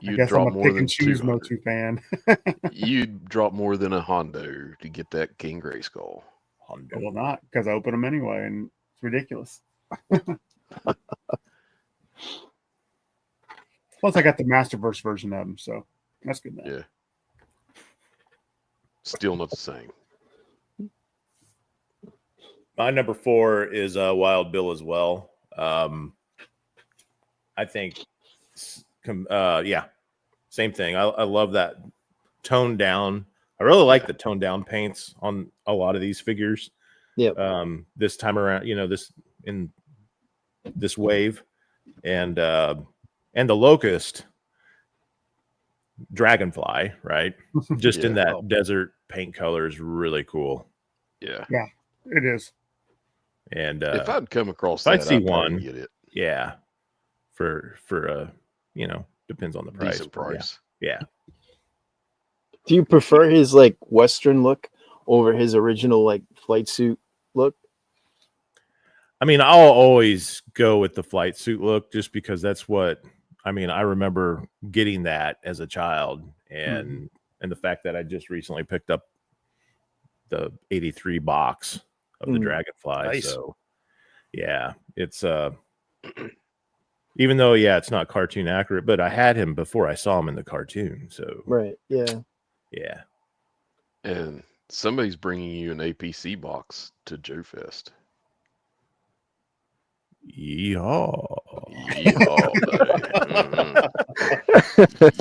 I you'd guess I'm drop a more pick than and choose 200. Motu fan. You'd drop more than a Hondo to get that King Grayskull. Well, not because I open them anyway, and it's ridiculous. Plus, I got the Masterverse version of them, so that's good. Enough. Yeah. Still not the same. My number 4 is Wild Bill as well. I think, same thing. I love that toned down. I really like the toned down paints on a lot of these figures. Yeah. This time around, this wave, and the Locust Dragonfly, right? Just in that desert paint color is really cool. Yeah. It is. And If I'd come across if I that, see I'd probably one, get it. yeah, for depends on the price. Decent but yeah. price. Yeah. Do you prefer his like Western look over his original like flight suit look? I mean, I'll always go with the flight suit look just because that's what I mean, I remember getting that as a child, and the fact that I just recently picked up the 83 box of the Dragonfly. Nice. So yeah, it's even though it's not cartoon accurate, but I had him before I saw him in the cartoon. So Right. Yeah. yeah. And somebody's bringing you an APC box to Joe Fest. Yeehaw.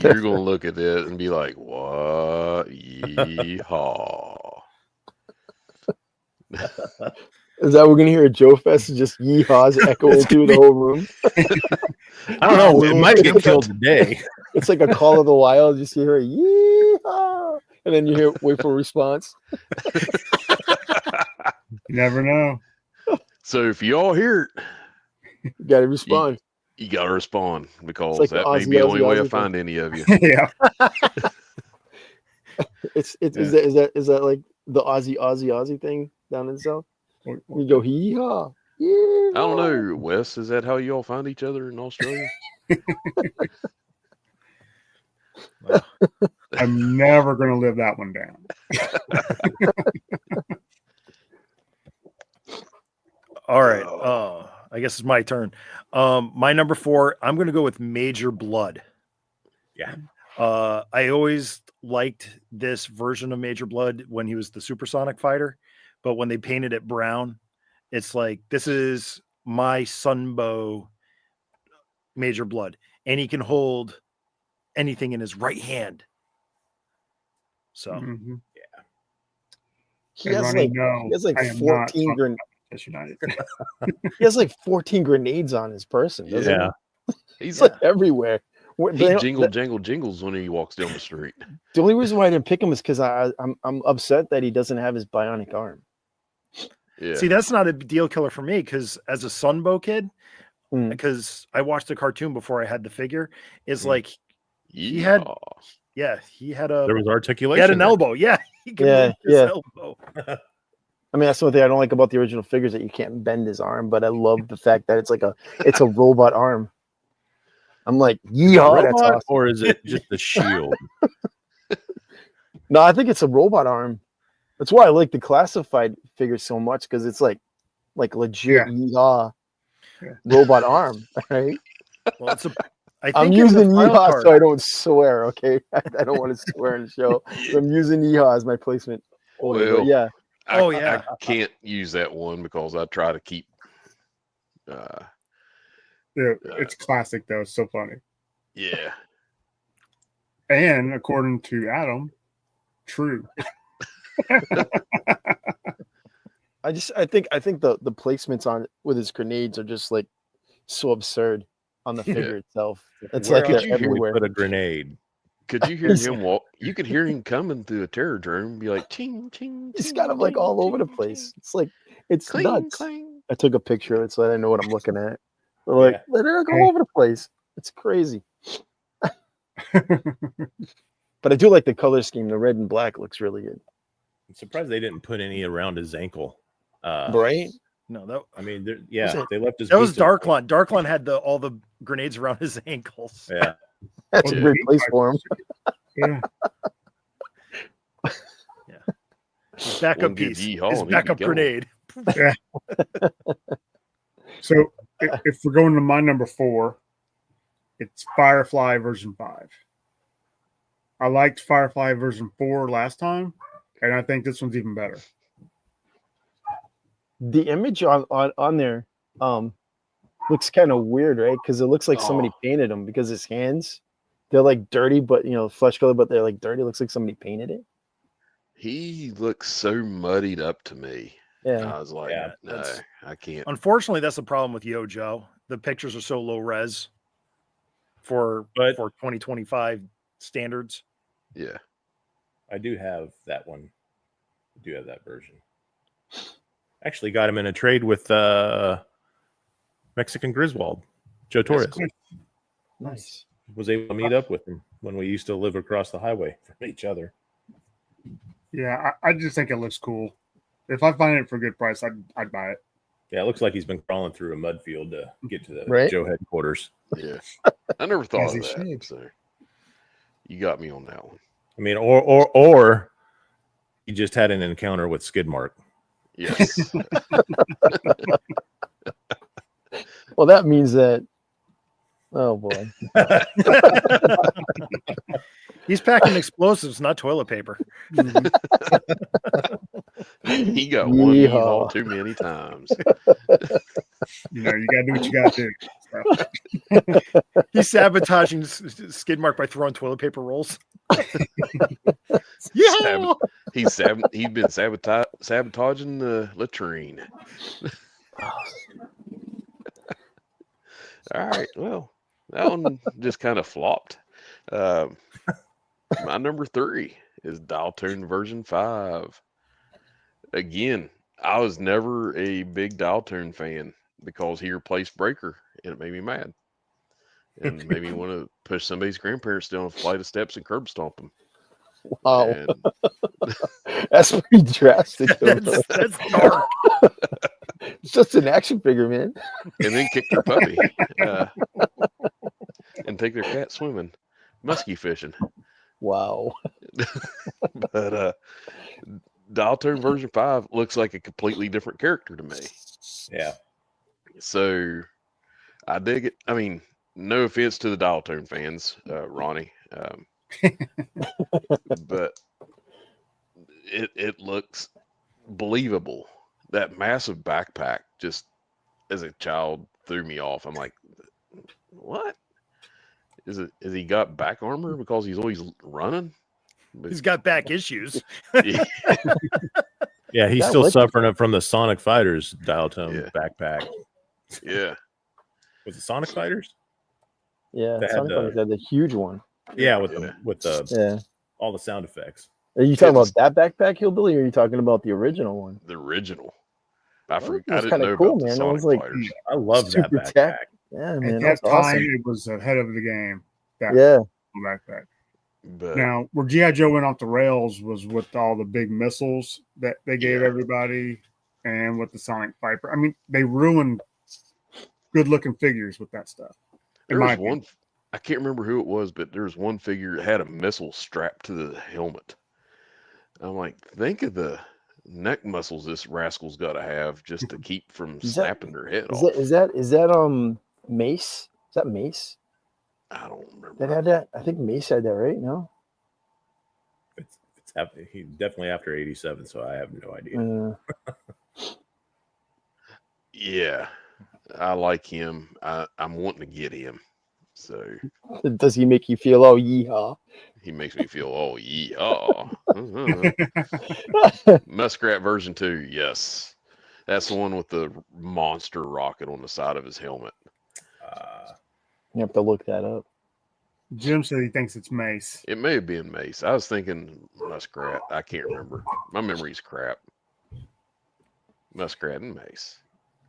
You're gonna look at it and be like, "What? Yeehaw!" Is that we're gonna hear a Joe Fest and just yeehaws echoing through the whole room? I don't know. It might get killed today. It's like a Call of the Wild. Just you hear a yeehaw, and then you hear wait for a response. You never know. So if you all hear it, You gotta respond. you gotta respond, because like that the may be the only way I Aussie find any of you. Yeah. Is that like the Aussie thing down in the South? You go yeehaw. I don't know, Wes. Is that how you all find each other in Australia? I'm never going to live that one down. All right. I guess it's my turn. My number 4, I'm going to go with Major Blood. Yeah. I always liked this version of Major Blood when he was the supersonic fighter, but when they painted it brown, it's like, this is my Sunbow Major Blood, and he can hold anything in his right hand. So he has like 14 grenades. He has like 14 grenades on his person. Doesn't he? He's like everywhere. He jingles when he walks down the street. The only reason why I didn't pick him is because I'm upset that he doesn't have his bionic arm. Yeah. See, that's not a deal killer for me, because as a Sunbow kid, because I watched the cartoon before I had the figure, is like he had there was articulation. He had an elbow. Yeah. He could move his elbow. I mean, that's the one thing I don't like about the original figures, that you can't bend his arm, but I love the fact that it's a robot arm. I'm like, yeehaw, that's awesome. Or is it just the shield? No, I think it's a robot arm. That's why I like the classified figures so much, because it's like legit yeehaw robot arm, right? Well, I'm using yeehaw so I don't swear, okay? I don't want to swear in the show. So I'm using yeehaw as my placement. Well, yeah. I can't use that one because I try to keep. It's classic though. It's so funny. Yeah. And according to Adam, true. I think the placements on with his grenades are just like so absurd on the figure itself. It's Where like else they're everywhere. Put a grenade. Could you hear him walk? You could hear him coming through a terror drone, be like, ching, ching. He's got them like all over the place. It's like, it's cling, nuts. cling. I took a picture of it so I know what I'm looking at. They're like, they're all over the place. It's crazy. But I do like the color scheme. The red and black looks really good. I'm surprised they didn't put any around his ankle. Right? No, they left his. That was Darklon. Darklon had all the grenades around his ankles. Yeah, that's a great place for him. Yeah. His backup piece. His backup grenade. Yeah. So if we're going to my number 4, it's Firefly version 5. I liked Firefly version 4 last time, and I think this one's even better. The image on there looks kind of weird, right? Because it looks like somebody painted him, because his hands, they're like dirty, but flesh color, but they're like dirty. It looks like somebody painted it. He looks so muddied up to me. Yeah. I was like, no, I can't. Unfortunately, that's the problem with Yo Joe. The pictures are so low res for 2025 standards. Yeah. I do have that one. I do have that version. Actually got him in a trade with Mexican Griswold, Joe Torres. Cool. Nice. Was able to meet up with him when we used to live across the highway from each other. Yeah, I just think it looks cool. If I find it for a good price, I'd buy it. Yeah, it looks like he's been crawling through a mud field to get to the Right? Joe headquarters. Yeah, I never thought As of he that. should. So you got me on that one. I mean, or he just had an encounter with Skidmark. Yes. Well, that means that. Oh boy. He's packing explosives, not toilet paper. He got one Yeehaw. yeehaw too many times. You gotta do what you gotta do. So, He's sabotaging Skidmark by throwing toilet paper rolls. Yeah. He's been sabotaging the latrine. All right. Well, that one just kind of flopped. My number 3 is Dial Tone version 5. Again, I was never a big Dial Tone fan because he replaced Breaker, and it made me mad. And made me want to push somebody's grandparents down a flight of steps and curb stomp them. Wow. And That's pretty drastic. That's dark. It's just an action figure, man. and then kick their puppy. And take their cat swimming, muskie fishing. Wow. But Dial Tone version 5 looks like a completely different character to me. Yeah. So I dig it. I mean, no offense to the Dial Tone fans, Ronnie, but it looks believable. That massive backpack, just as a child, threw me off. I'm like, what? Is he got back armor because he's always running? But, He's got back issues. yeah. Yeah, he's That still was- suffering from the Sonic Fighters Dial Tone Yeah. backpack. Yeah. Was it Sonic Fighters? Yeah. They had Sonic Fighters had the huge one. Yeah, with Yeah. the Yeah. all the sound effects. Are you talking It's- about that backpack hillbilly, or are you talking about the original one? The original. I That forgot. I was didn't kinda know cool, about the man. It Sonic was like- Fighters. I love that Super backpack. tech. Yeah, man. at That's that time, awesome. it was ahead of the game. That Yeah. backpack. But Now, where G.I. Joe went off the rails was with all the big missiles that they gave Yeah. everybody and with the Sonic Viper. I mean, they ruined good looking figures with that stuff. there in was my one. I can't remember who it was, but there was one figure that had a missile strapped to the helmet. I'm like, think of the neck muscles this rascal's got to have just to keep from Is that- snapping their head Is off. that Mace? Is that Mace I don't remember. that had that? I think Mace had that, right? No. He definitely after 87, so I have no idea. Yeah, I like him. I'm wanting to get him. So Does he make you feel oh yeehaw? he makes me feel, oh, yeah. Muskrat version 2, yes. That's the one with the monster rocket on the side of his helmet. You have to look that up. Jim said he thinks it's Mace. It may have been Mace. I was thinking Muskrat. I can't remember. My memory's crap. Muskrat and Mace.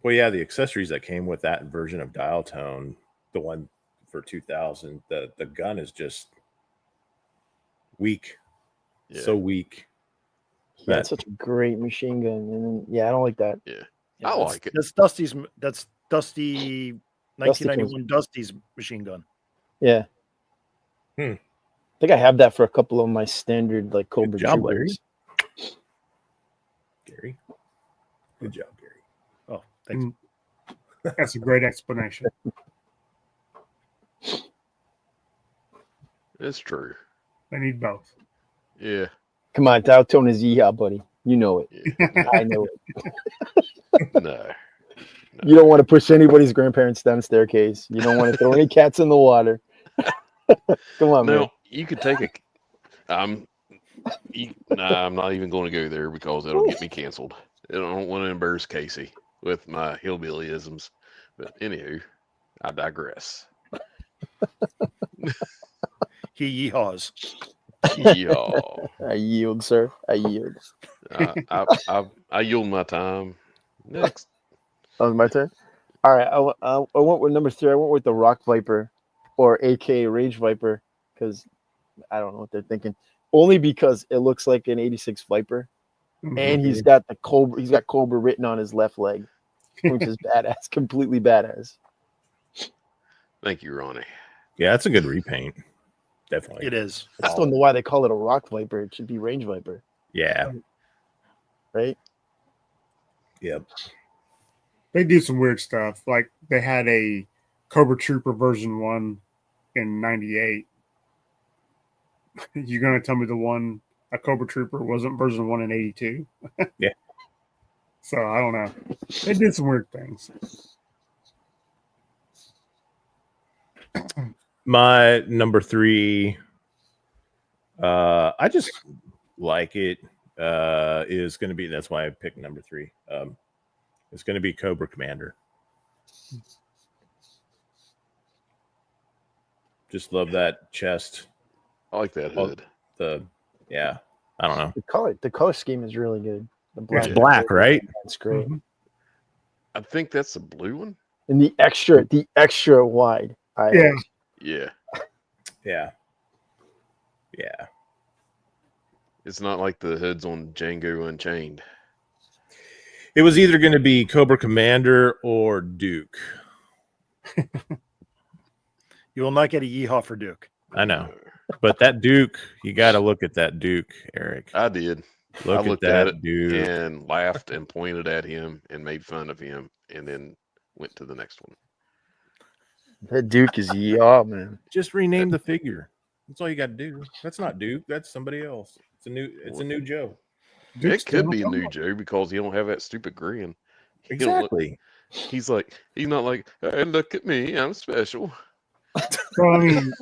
Well, yeah, the accessories that came with that version of Dial Tone, the one for 2000, the gun is just weak, Yeah. so weak. Yeah, it's such a great machine gun. And then, yeah, I don't like that. Yeah. Yeah, I that's- like it. That's Dusty 1991 Dusty's machine gun. Yeah. Hmm. I think I have that for a couple of my standard like Cobra job, Troopers. Gary. Good job, Gary. Oh, thanks. That's a great explanation. It's true. They need both. Yeah. Come on, Dial Tone is yeehaw, buddy. You know it. Yeah. I know it. No. You don't want to push anybody's grandparents down the staircase. You don't want to throw any cats in the water. Come on, man. Now, you could take a. I'm not even going to go there because it'll get me canceled. I don't want to embarrass Casey with my hillbillyisms. But anywho, I digress. He yeehaws. Y'all. I yield, sir. I yield. I yield my time. Next. That was my turn. All right, I went with number 3. I went with the Rock Viper, or AKA Rage Viper, because I don't know what they're thinking. Only because it looks like an '86 Viper, and he's got the Cobra. He's got Cobra written on his left leg. which is badass, completely badass. Thank you, Ronnie. Yeah, that's a good repaint. Definitely. It is. I just don't know why they call it a rock viper. It should be range viper, Yeah. right? Yep. They do some weird stuff. Like they had a Cobra Trooper version 1 in '98. You're gonna tell me a Cobra Trooper wasn't version 1 in '82? Yeah. So I don't know. They did some weird things. My number 3, I just like it. Is going to be, that's why I picked number 3. It's going to be Cobra Commander. Just love that chest. I like that hood. Yeah, I don't know. The color scheme is really good. The black, It's black, right? It's great. Mm-hmm. I think that's the blue one. And the extra wide. Yeah. Yeah. Yeah. Yeah. It's not like the hoods on Django Unchained. It was either going to be Cobra Commander or Duke. You will not get a yeehaw for Duke. I know. But that Duke, you got to look at that Duke, Eric. I did. Look I at looked that at it Duke. and laughed and pointed at him and made fun of him and then went to the next one. That Duke is man. Just rename the figure. That's all you got to do. That's not Duke. That's somebody else. It's a new Joe. It could be a new Joe because he don't have that stupid grin. Exactly. He's not like, hey, look at me, I'm special. Well, I mean,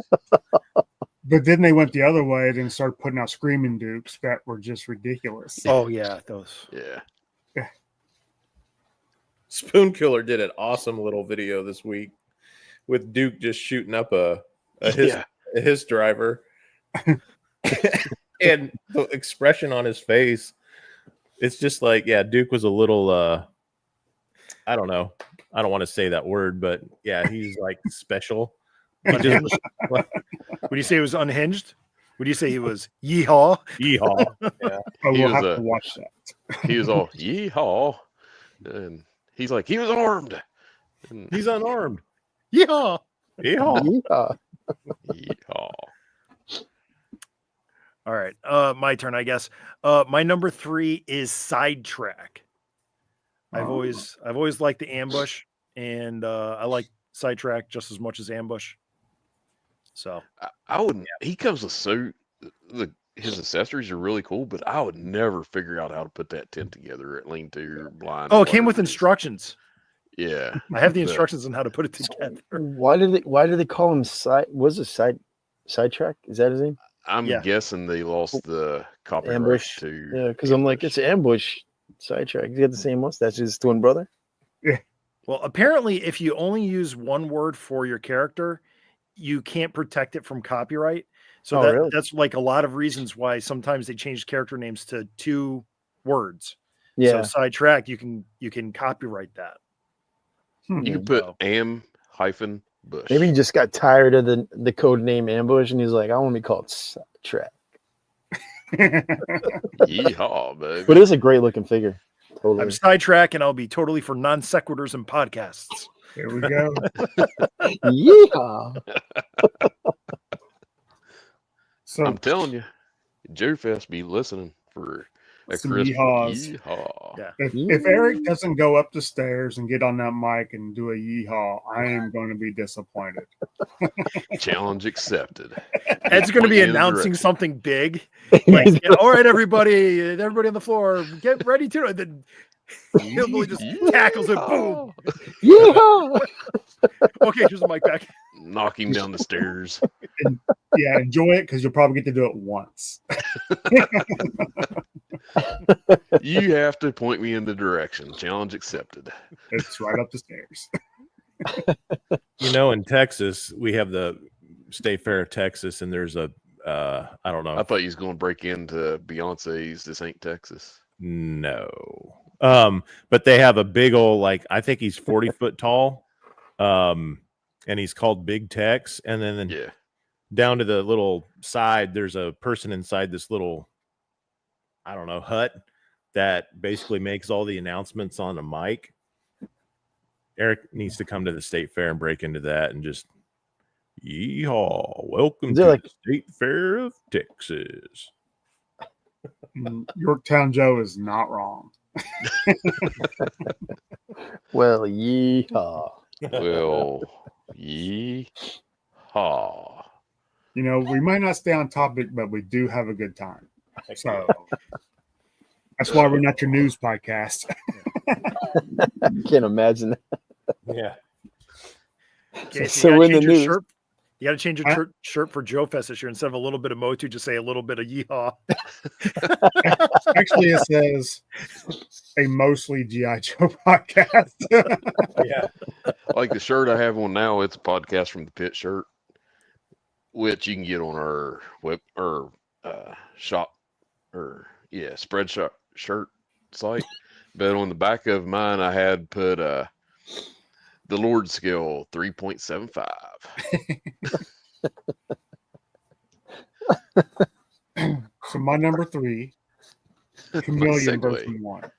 but then they went the other way and started putting out screaming Dukes that were just ridiculous. Oh yeah, those. Yeah. Spoon Killer did an awesome little video this week with Duke just shooting up his driver. And the expression on his face, it's just like, yeah, Duke was a little, I don't know. I don't want to say that word, but yeah, he's like special. Would you say he was unhinged? Would you say he was yeehaw? Yeehaw. Yeah. We'll have to watch that. He was all yeehaw. And he's like, he was armed. And He's unarmed. Yeehaw. Yeehaw. Yeah. yeehaw. All right. My turn, I guess. My number 3 is Sidetrack. I've always liked the Ambush, and I like Sidetrack just as much as Ambush. So I wouldn't. He comes with his accessories are really cool, but I would never figure out how to put that tent together at lean to or blind. it came with instructions. Yeah, I have the instructions on how to put it together. Why do they call him Sidetrack? Is that his name? I'm guessing they lost the copyright Ambush. to. Yeah, because I'm like, it's Ambush. Sidetrack. He's got the same mustache as his twin brother. Yeah. Well, apparently, if you only use one word for your character, you can't protect it from copyright. So really? That's like a lot of reasons why sometimes they change character names to 2 words. Yeah. So Sidetrack, you can copyright that. You can put am-bush. Maybe he just got tired of the code name Ambush, and he's like, I want to be called Sidetrack. Yeehaw, baby. But it's a great looking figure. Totally. I'm Sidetrack, and I'll be totally for non sequiturs and podcasts. There we go. Yeehaw. So I'm telling you, Joe Fest be listening for a Some Christmas. yeehaws. Yeehaw. Yeah. if Eric doesn't go up the stairs and get on that mic and do a yeehaw, I am going to be disappointed. Challenge accepted. Ed's going to be Point you in the announcing direction. something big. Like, all right, everybody on the floor, get ready to. And then Hillbilly just tackles it. Boom. Yeehaw. Okay, here's the mic back. Knock him down the stairs. Yeah, enjoy it because you'll probably get to do it once. You have to point me in the direction. Challenge accepted. It's right up the stairs. In Texas, we have the State Fair of Texas, and there's a, I don't know. I thought you was going to break into Beyonce's This Ain't Texas. No. But they have a big old, like, I think he's 40 foot tall. And he's called Big Tex. And then down to the little side, there's a person inside this little, I don't know, hut that basically makes all the announcements on a mic. Eric needs to come to the state fair and break into that and just yeehaw! Welcome Is to there like- the State Fair of Texas. Yorktown Joe is not wrong. Well, yeehaw. Well, yeehaw. You know, we might not stay on topic, but we do have a good time. So that's why we're not your news podcast. I can't imagine that. Yeah. Okay, So you gotta in the change your news- shirt. You got to change your shirt for Joe Fest this year. Instead of a little bit of Motu, just say a little bit of yeehaw. Actually, it says a mostly GI Joe podcast. Yeah. Like the shirt I have on now, it's a podcast from the pit shirt, which you can get on our shop spreadshop shirt site. But on the back of mine, I had put the Lord scale 3.75. So my number 3, Chameleon segue. version 1.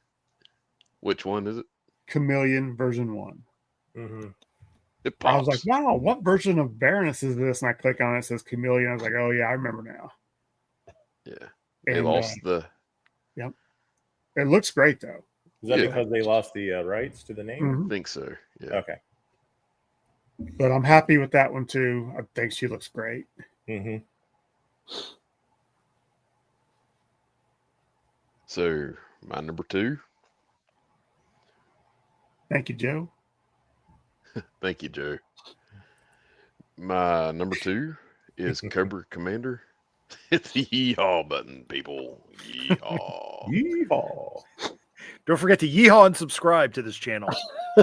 Which one is it? Chameleon version 1. Mm-hmm. It I was pops. like, wow, what version of Baroness is this? And I click on it, it says Chameleon. I was like, oh yeah, I remember now. Yeah, they And lost the. it looks great though. Is that Yeah. because they lost the rights to the name? I think so. Yeah. Okay. But I'm happy with that one too. I think she looks great. Mm-hmm. So my number 2. Thank you, Joe. Thank you, Joe. My number 2 is Cobra Commander. It's the yeehaw button, people. Yeehaw. Yeehaw. Don't forget to yeehaw and subscribe to this channel.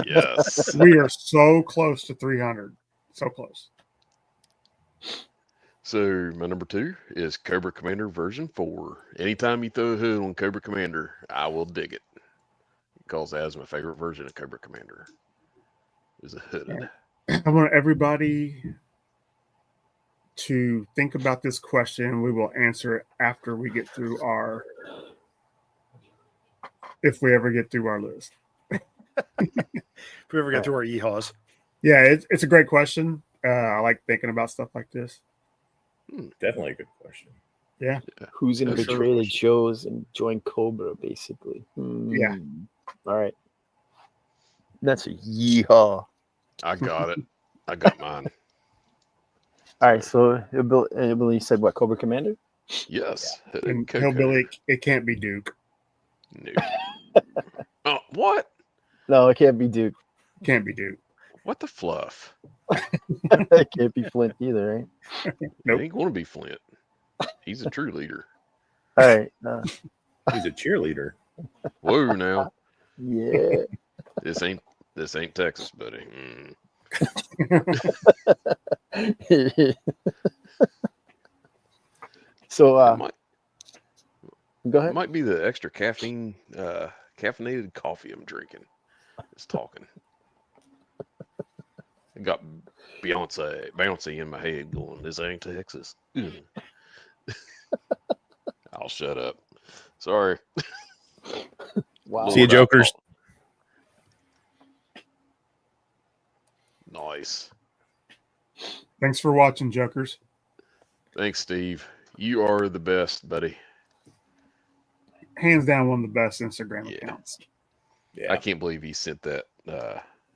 Yes. We are so close to 300. So close. So my number 2 is Cobra Commander version 4. Anytime you throw a hood on Cobra Commander, I will dig it. Because that is my favorite version of Cobra Commander. Is a hooded. I want everybody to think about this question. We will answer it after we get through if we ever get through our list. If we ever get through our yeehaws. Yeah, it's a great question. I like thinking about stuff like this. Definitely a good question. Who's going to That's a betray the question. Joes and join Cobra, basically? Yeah. All right. That's a yeehaw. I got it. I got mine. All right. So Billy said what? Cobra Commander? Yes. Hooded And Coco. Hillbilly, it can't be Duke. No. Oh, what? No, it can't be Duke. Can't be Duke. What the fluff? It can't be Flint either, right? Nope. It ain't going to be Flint. He's a true leader. All right. He's a cheerleader. Whoa, now Yeah. this ain't Texas, buddy. So It might, go it ahead. might be the extra caffeinated coffee I'm drinking. It's talking. I got Beyonce bouncy in my head going, this ain't Texas. I'll shut up. Sorry. Wow. See you, Lord, Jokers. Nice. Thanks for watching, Jokers. Thanks, Steve. You are the best, buddy. Hands down, one of the best Instagram Yeah. accounts. Yeah. I can't believe he sent that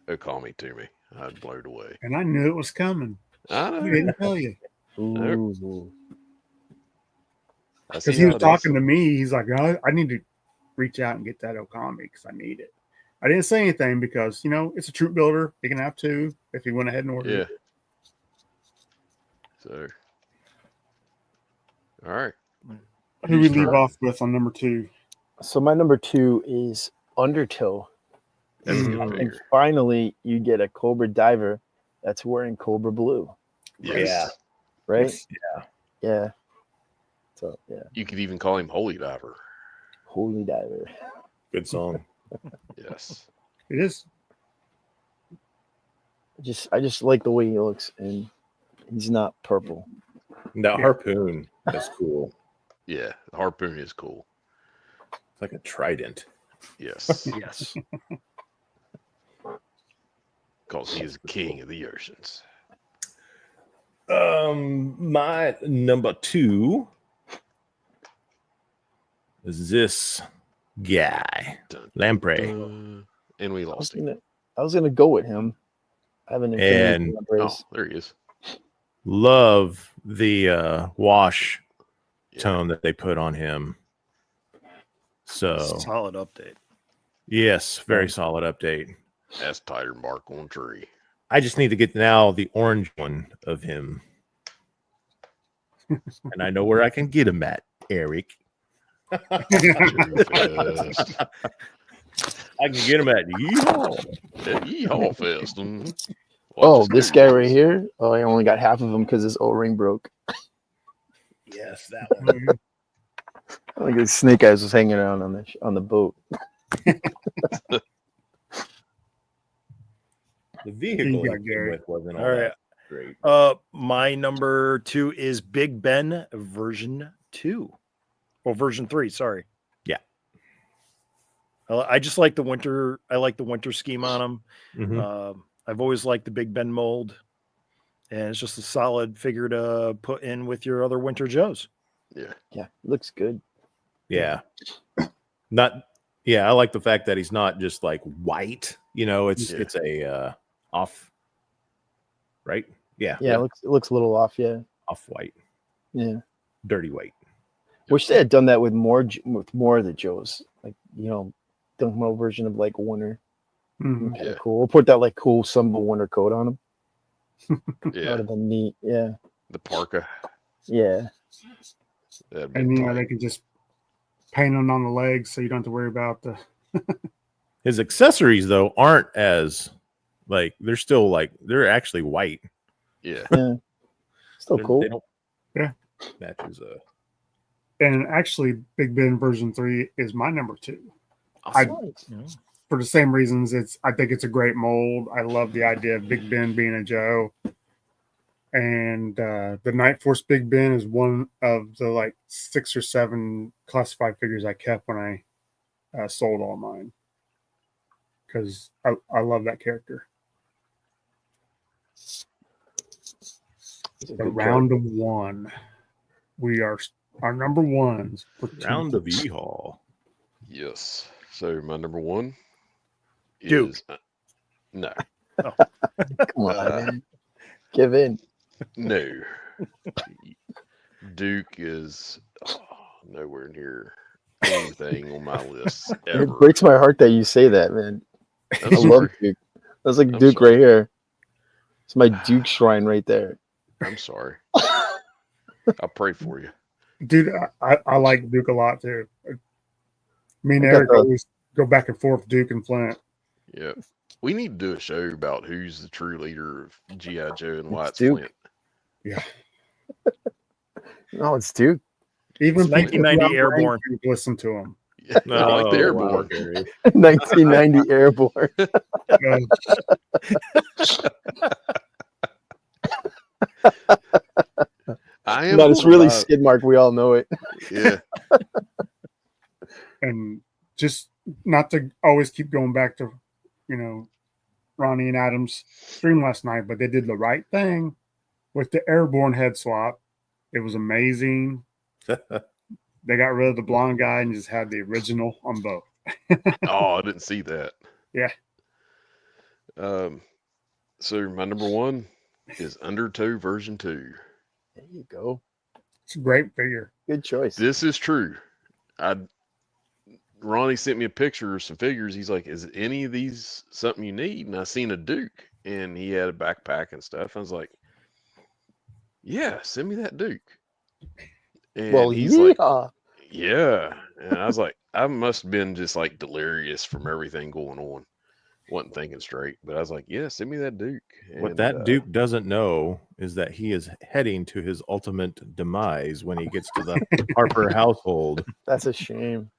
Okami to me. I was blown away. And I knew it was coming. I I know. didn't tell you. Ooh. I see Because he how was it is. talking to me. He's like, oh, I need to reach out and get that Okami because I need it. I didn't say anything because, it's a troop builder. He can have 2 if he went ahead and ordered Yeah. it. So, all right. Who we Who's leave turn? off with on number 2? So my number 2 is Undertow. That's a good And figure. finally, you get a Cobra diver that's wearing Cobra blue, Yes. Yeah. right? Yes. Yeah. So yeah, You could even call him Holy Diver. holy diver. Good song. Yes. It is. I just like the way he looks, and he's not purple. That harpoon. That's cool. Yeah. The harpoon is cool. It's like a trident. Yes. Yes. because he is king of the oceans. My number 2 is this guy, Lamprey. And we lost him. I was gonna go with him. I haven't And there he is. Love the wash tone that they put on him. So solid update. Yes, very solid update. That's tire mark on tree. I just need to get now the orange one of him. And I know where I can get him at, Eric. I can get him at Yeehaw Fest. Mm-hmm. Oh, this guy right here. Oh, I only got half of him because his O-ring broke. Yes, that one. Like the snake eyes was hanging around on the boat. The vehicle wasn't all right. Great. My number 2 is Big Ben version 2. Or version 3, sorry. Yeah. I just like the winter. I like the winter scheme on them. Mm-hmm. I've always liked the Big Ben mold. And it's just a solid figure to put in with your other winter Joes. Yeah, looks good. Yeah. I like the fact that he's not just like white. It's a off, right? Yeah. Yeah, it looks a little off, yeah. Off white. Yeah. Dirty white. Wish they had done that with more of the Joes. Like, done more version of like winter. Mm-hmm. Kind of cool. We'll put that like cool Sumba winter coat on him. Yeah. That would have been neat. Yeah. The parka. Yeah. And they can just paint them on the legs so you don't have to worry about the His accessories though aren't as like they're actually white. Yeah. Still cool. Matches and actually Big Ben version 3 is my number 2. Nice. For the same reasons. I think it's a great mold. I love the idea of Big Ben being a Joe. And the Night Force Big Ben is one of the like 6 or 7 classified figures I kept when I sold all mine. Because I love that character. The round of 1. We are our number 1s. Round of E-Haul. Yes. So my number 1 Duke. is no. Come on, man. Give in. No. Duke is nowhere near anything on my list ever. It breaks my heart that you say that, man. I love Duke. That's like Duke sorry. right here. It's my Duke shrine right there. I'm sorry. I'll pray for you. Dude, I like Duke a lot too. Me and Eric always go back and forth, Duke and Flint. Yeah. We need to do a show about who's the true leader of G.I. Joe and why it's Duke. Flint. Yeah. No, it's Duke. Even 1990 Airborne. Listen to him. Yeah, I like the Airborne. 1990 Airborne. I am. But it's really skid mark. We all know it. Yeah. And just not to always keep going back to, Ronnie and Adam's stream last night, but they did the right thing with the Airborne head swap. It was amazing. They got rid of the blonde guy and just had the original on both. Oh, I didn't see that. Yeah. So my number 1 is Undertow version 2. There you go. It's a great figure. Good choice. This is true. Ronnie sent me a picture of some figures. He's like, "Is any of these something you need?" And I seen a Duke, and he had a backpack and stuff. I was like, "Yeah, send me that Duke." And he's like, "Yeah," and I was like, "I must have been just like delirious from everything going on, wasn't thinking straight." But I was like, "Yeah, send me that Duke." What that Duke doesn't know is that he is heading to his ultimate demise when he gets to the Harper household. That's a shame.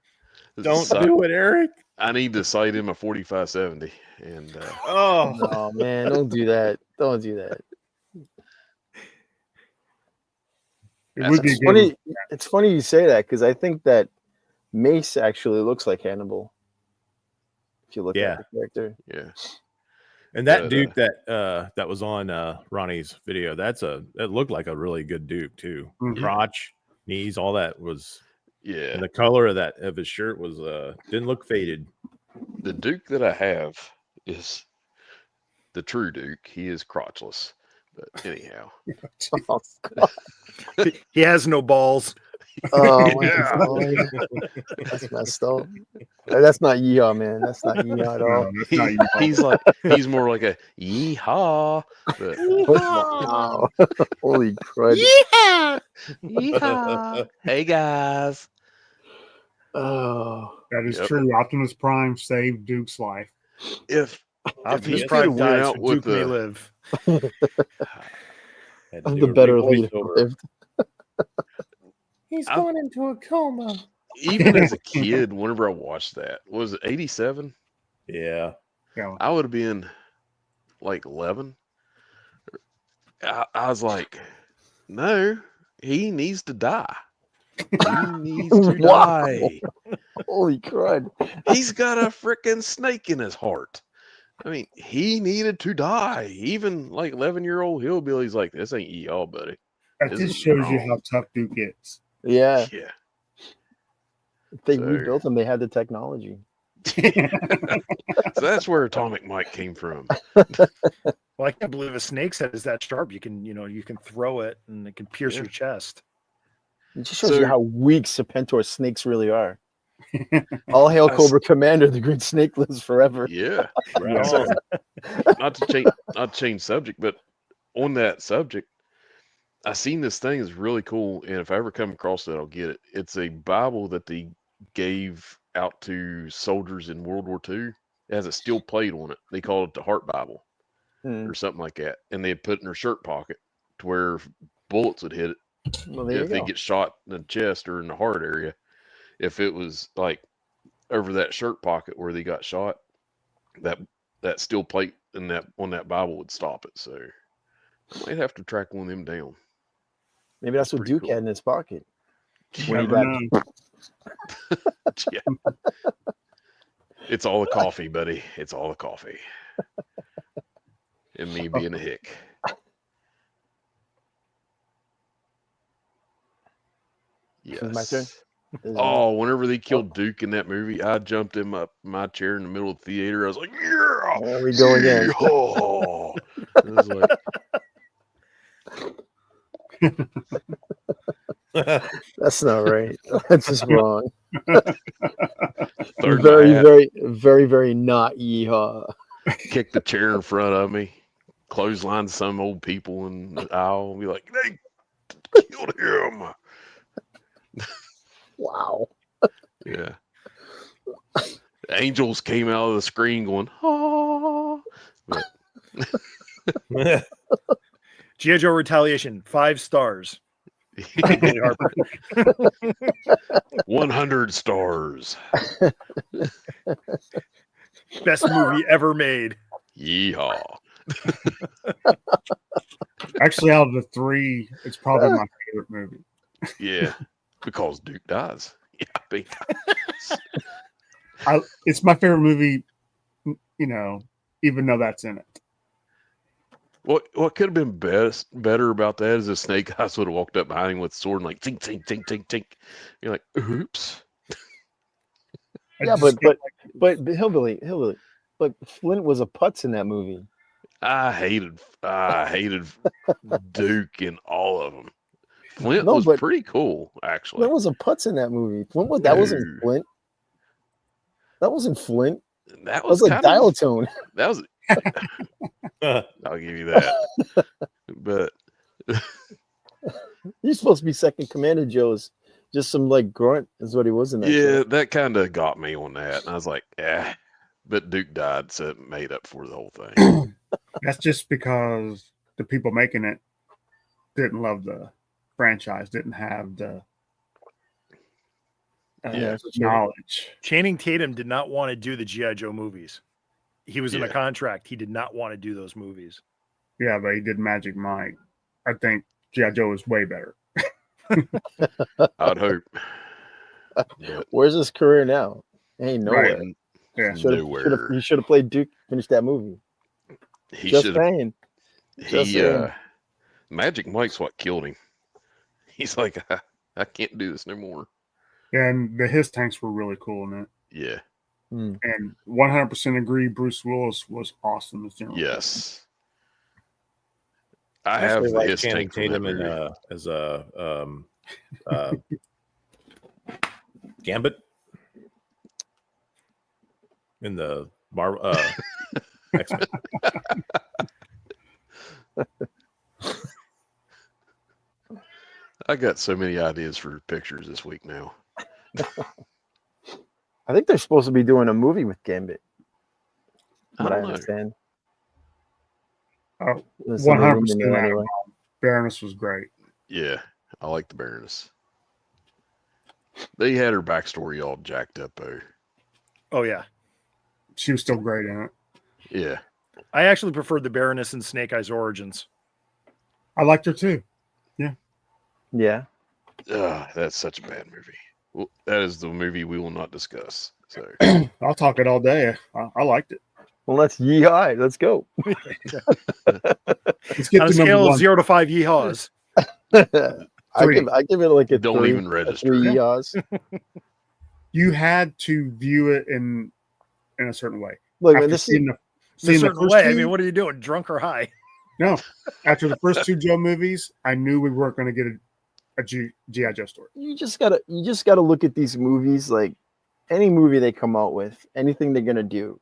Don't do it, Eric. I need to cite him a 4570. And Oh man, don't do that. Don't do that. It would be It's good. funny. It's funny you say that because I think that Mace actually looks like Hannibal. If you look at the character. yeah. And that Duke that was on Ronnie's video, that looked like a really good Duke too. Mhm. Crotch, knees, all that was. Yeah. And the color of his shirt was didn't look faded. The Duke that I have is the true Duke. He is crotchless. But anyhow. Oh, God. He has no balls. Oh, Yeah. that's messed up. That's not yeehaw, man. That's not yeehaw at all. No, that's not you. He's more like a yeehaw. But Wow. Holy crud. yeehaw. Yeehaw. Hey guys. Oh. That is true. Optimus Prime saved Duke's life. If Optimus he Prime could have went dies, out so with Duke may the live. The better leader. Over. He's going into a coma. Even as a kid, whenever I watched that, was it 87? Yeah. Yeah. I would have been like 11. I was like, no, he needs to die. He needs to Wow. die. Holy crud. He's got a freaking snake in his heart. I mean, he needed to die. Even like 11-year-old hillbilly's like, this ain't y'all, buddy. That This just is shows you wrong. how tough Duke is. Yeah. Yeah. If they So- rebuilt them, they had the technology. So that's where Atomic Mike came from. Well, I can't believe a snake's head is that sharp. You can throw it and it can pierce Yeah. your chest. It just shows So- you how weak Serpentor snakes really are. All hail I Cobra Commander, the green snake lives forever. Yeah. Right So, on. not to change subject, but on that subject, I seen this thing is really cool, and if I ever come across it, I'll get it. It's a Bible that they gave out to soldiers in World War II. It has a steel plate on it. They call it the Heart Bible Hmm. or something like that, and they put it in their shirt pocket to where bullets would hit it Well, there if you they go. get shot in the chest or in the heart area. If it was like over that shirt pocket where they got shot, that steel plate in that on that Bible would stop it. So I might have to track one of them down. Maybe that's what pretty Duke cool. had in his pocket. When he Never got know. Yeah. It's all the coffee, buddy. It's all the coffee. And me being a hick. Is it my turn? Yes. Is- Oh, whenever they killed Duke in that movie, I jumped him up my chair in the middle of the theater. I was like, yeah. There we go again. Oh. It was like, That's not right. That's just wrong. third Very, hat, very, very, very not yeehaw. kick the chair in front of me, clothesline some old people in the aisle, and be like, they killed him. Wow. Yeah. Angels came out of the screen going, oh. But G.I. Joe Retaliation, 5 stars. Billy Harper. 100 stars. Best movie ever made. Yeehaw. Actually, out of the three, it's probably my favorite movie. Yeah. Because Duke dies. Yeah, big time. It's my favorite movie, even though that's in it. What could have been better about that is if Snake Eyes would have walked up behind him with a sword and like tink tink tink tink tink. You're like, oops. I Yeah, just but hillbilly. But Flint was a putz in that movie. I hated Duke in all of them. Flint No, was but- pretty cool, actually. Flint was a putz in that movie. That wasn't No. Flint. That wasn't Flint. That That was was like kind of, Dilatone. that was I'll give you that. But He's supposed to be second commander, Joe's. Just some like grunt is what he was in that. yeah, show. that kind of got me on that. And I was like, but Duke died, so it made up for the whole thing. that's just because the people making it didn't love the franchise, didn't have the Yeah. that's true. knowledge. Channing Tatum did not want to do the G.I. Joe movies. He was in a Yeah. contract. He did not want to do those movies. Yeah, but he did Magic Mike. I think G.I. Joe is way better. I'd hope. But Where's his career now? Ain't nowhere. Right. Yeah. nowhere. He should have played Duke. Finished that movie. He Just should have. saying. Just He saying. Magic Mike's what killed him. He's like, I can't do this no more. And his tanks were really cool in it. Yeah. And 100% agree. Bruce Willis was awesome as General. Yes. I have the like his Channing tank from that Tatum movie. as a Gambit in the X-Men. I got so many ideas for pictures this week now. I think they're supposed to be doing a movie with Gambit. What I don't know. understand. Oh, There's some 100% room in there anyway. Baroness was great. Yeah, I like the Baroness. They had her backstory all jacked up though. Oh yeah, She was still great in it. Yeah. I actually preferred the Baroness in Snake Eyes Origins. I liked her too. Yeah. That's such a bad movie. Well, that is the movie we will not discuss. So I'll talk it all day. I liked it. Well, let's yeehaw. Let's go. Let's get On a to number scale of one. 0 to 5 yeehaws. I give it like a Don't 3, even register. 3 Yeah. yeehaws. You had to view it in a certain way. Look, man, After this is seeing In a the certain first way. two, I mean, what are you doing? Drunk or high? no, after the first two Joe movies, I knew we weren't going to get a G.I. Joe story. you just gotta look at these movies like any movie they come out with, anything they're gonna do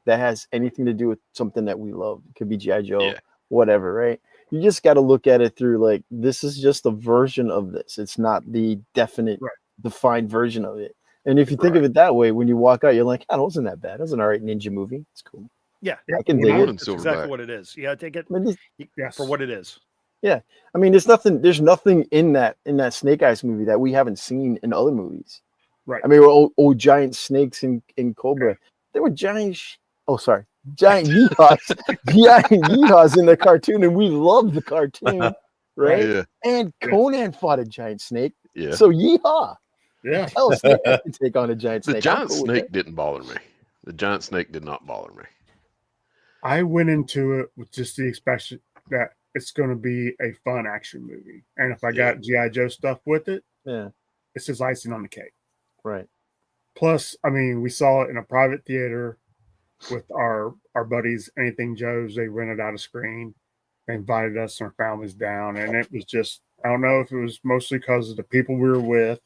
that has anything to do with something that we love. It could be G.I. Joe, Yeah. whatever, right? You just gotta look at it through like this is just a version of this. It's not the definite, Right. defined version of it. And if you think of Right. it that way, when you walk out, you're like, oh, it wasn't that bad. It was an alright ninja movie. It's cool. Yeah. I can When dig I it. and That's exactly Silverback. what it is. Yeah, take it I mean, Yes. for what it is. I mean, there's nothing in that Snake Eyes movie that we haven't seen in other movies. Right. I mean, old giant snakes in Cobra. There were giant giant yeehaws, giant yeehaws in the cartoon, and we loved the cartoon, right? Yeah. And Conan fought a giant snake, Yeah. so yeehaw! Yeah. Hell, Snake Eyes can take on a giant The snake. I'm giant cool with snake that. didn't bother me. The giant snake did not bother me. I went into it with just the expectation that it's going to be a fun action movie. And if I got G.I. Joe stuff with it, Yeah, it's just icing on the cake. right. Plus, I mean, we saw it in a private theater with our buddies, Anything Joe's. They rented out a screen. They invited us and our families down. And it was just, I don't know if it was mostly because of the people we were with,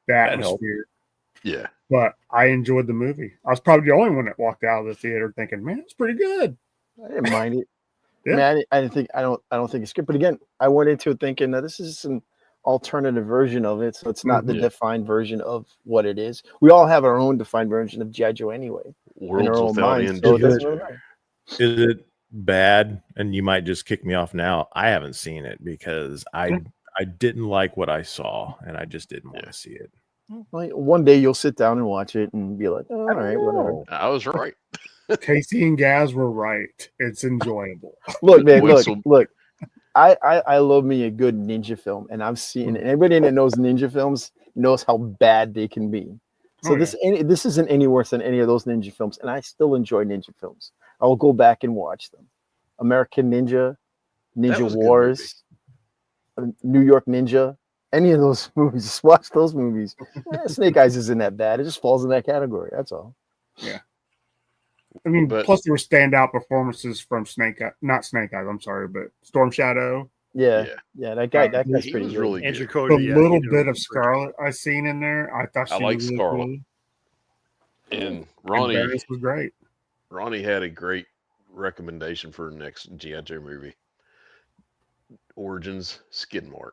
the helped. atmosphere, Yeah. but I enjoyed the movie. I was probably the only one that walked out of the theater thinking, man, it's pretty good. I didn't mind it. Yeah. I mean, I don't think it's good. But again, I went into it thinking that this is an alternative version of it, so it's not the Yeah. defined version of what it is. We all have our own defined version of G.I. Joe anyway. Worlds our own without minds, end. so it G.I. doesn't Joe. really matter. Is it bad? And you might just kick me off now. I haven't seen it because I didn't like what I saw, and I just didn't want to see it. Like, one day you'll sit down and watch it and be like, oh, all right, whatever. I was right. Casey and Gaz were right. It's enjoyable. Look, man, Whistle. look. I love me a good ninja film, and I've seen anybody that knows ninja films knows how bad they can be. So Oh, this isn't any worse than any of those ninja films, and I still enjoy ninja films. I will go back and watch them. American Ninja, That Ninja was a good Wars, New York Ninja, any of those movies. Just watch those movies. Snake Eyes isn't that bad. It just falls in that category. That's all. I mean, But- plus there were standout performances from not Snake Eyes, I'm sorry, but Storm Shadow. Yeah, Yeah. that guy's He pretty was good. really Andrew good. The Cody. yeah, little he did bit a of great Scarlet I seen in there, I thought she I like was really Scarlet. cool. And And Ronnie Baroness was great. Ronnie had a great recommendation for the next G.I. Joe movie. Origins Skidmark,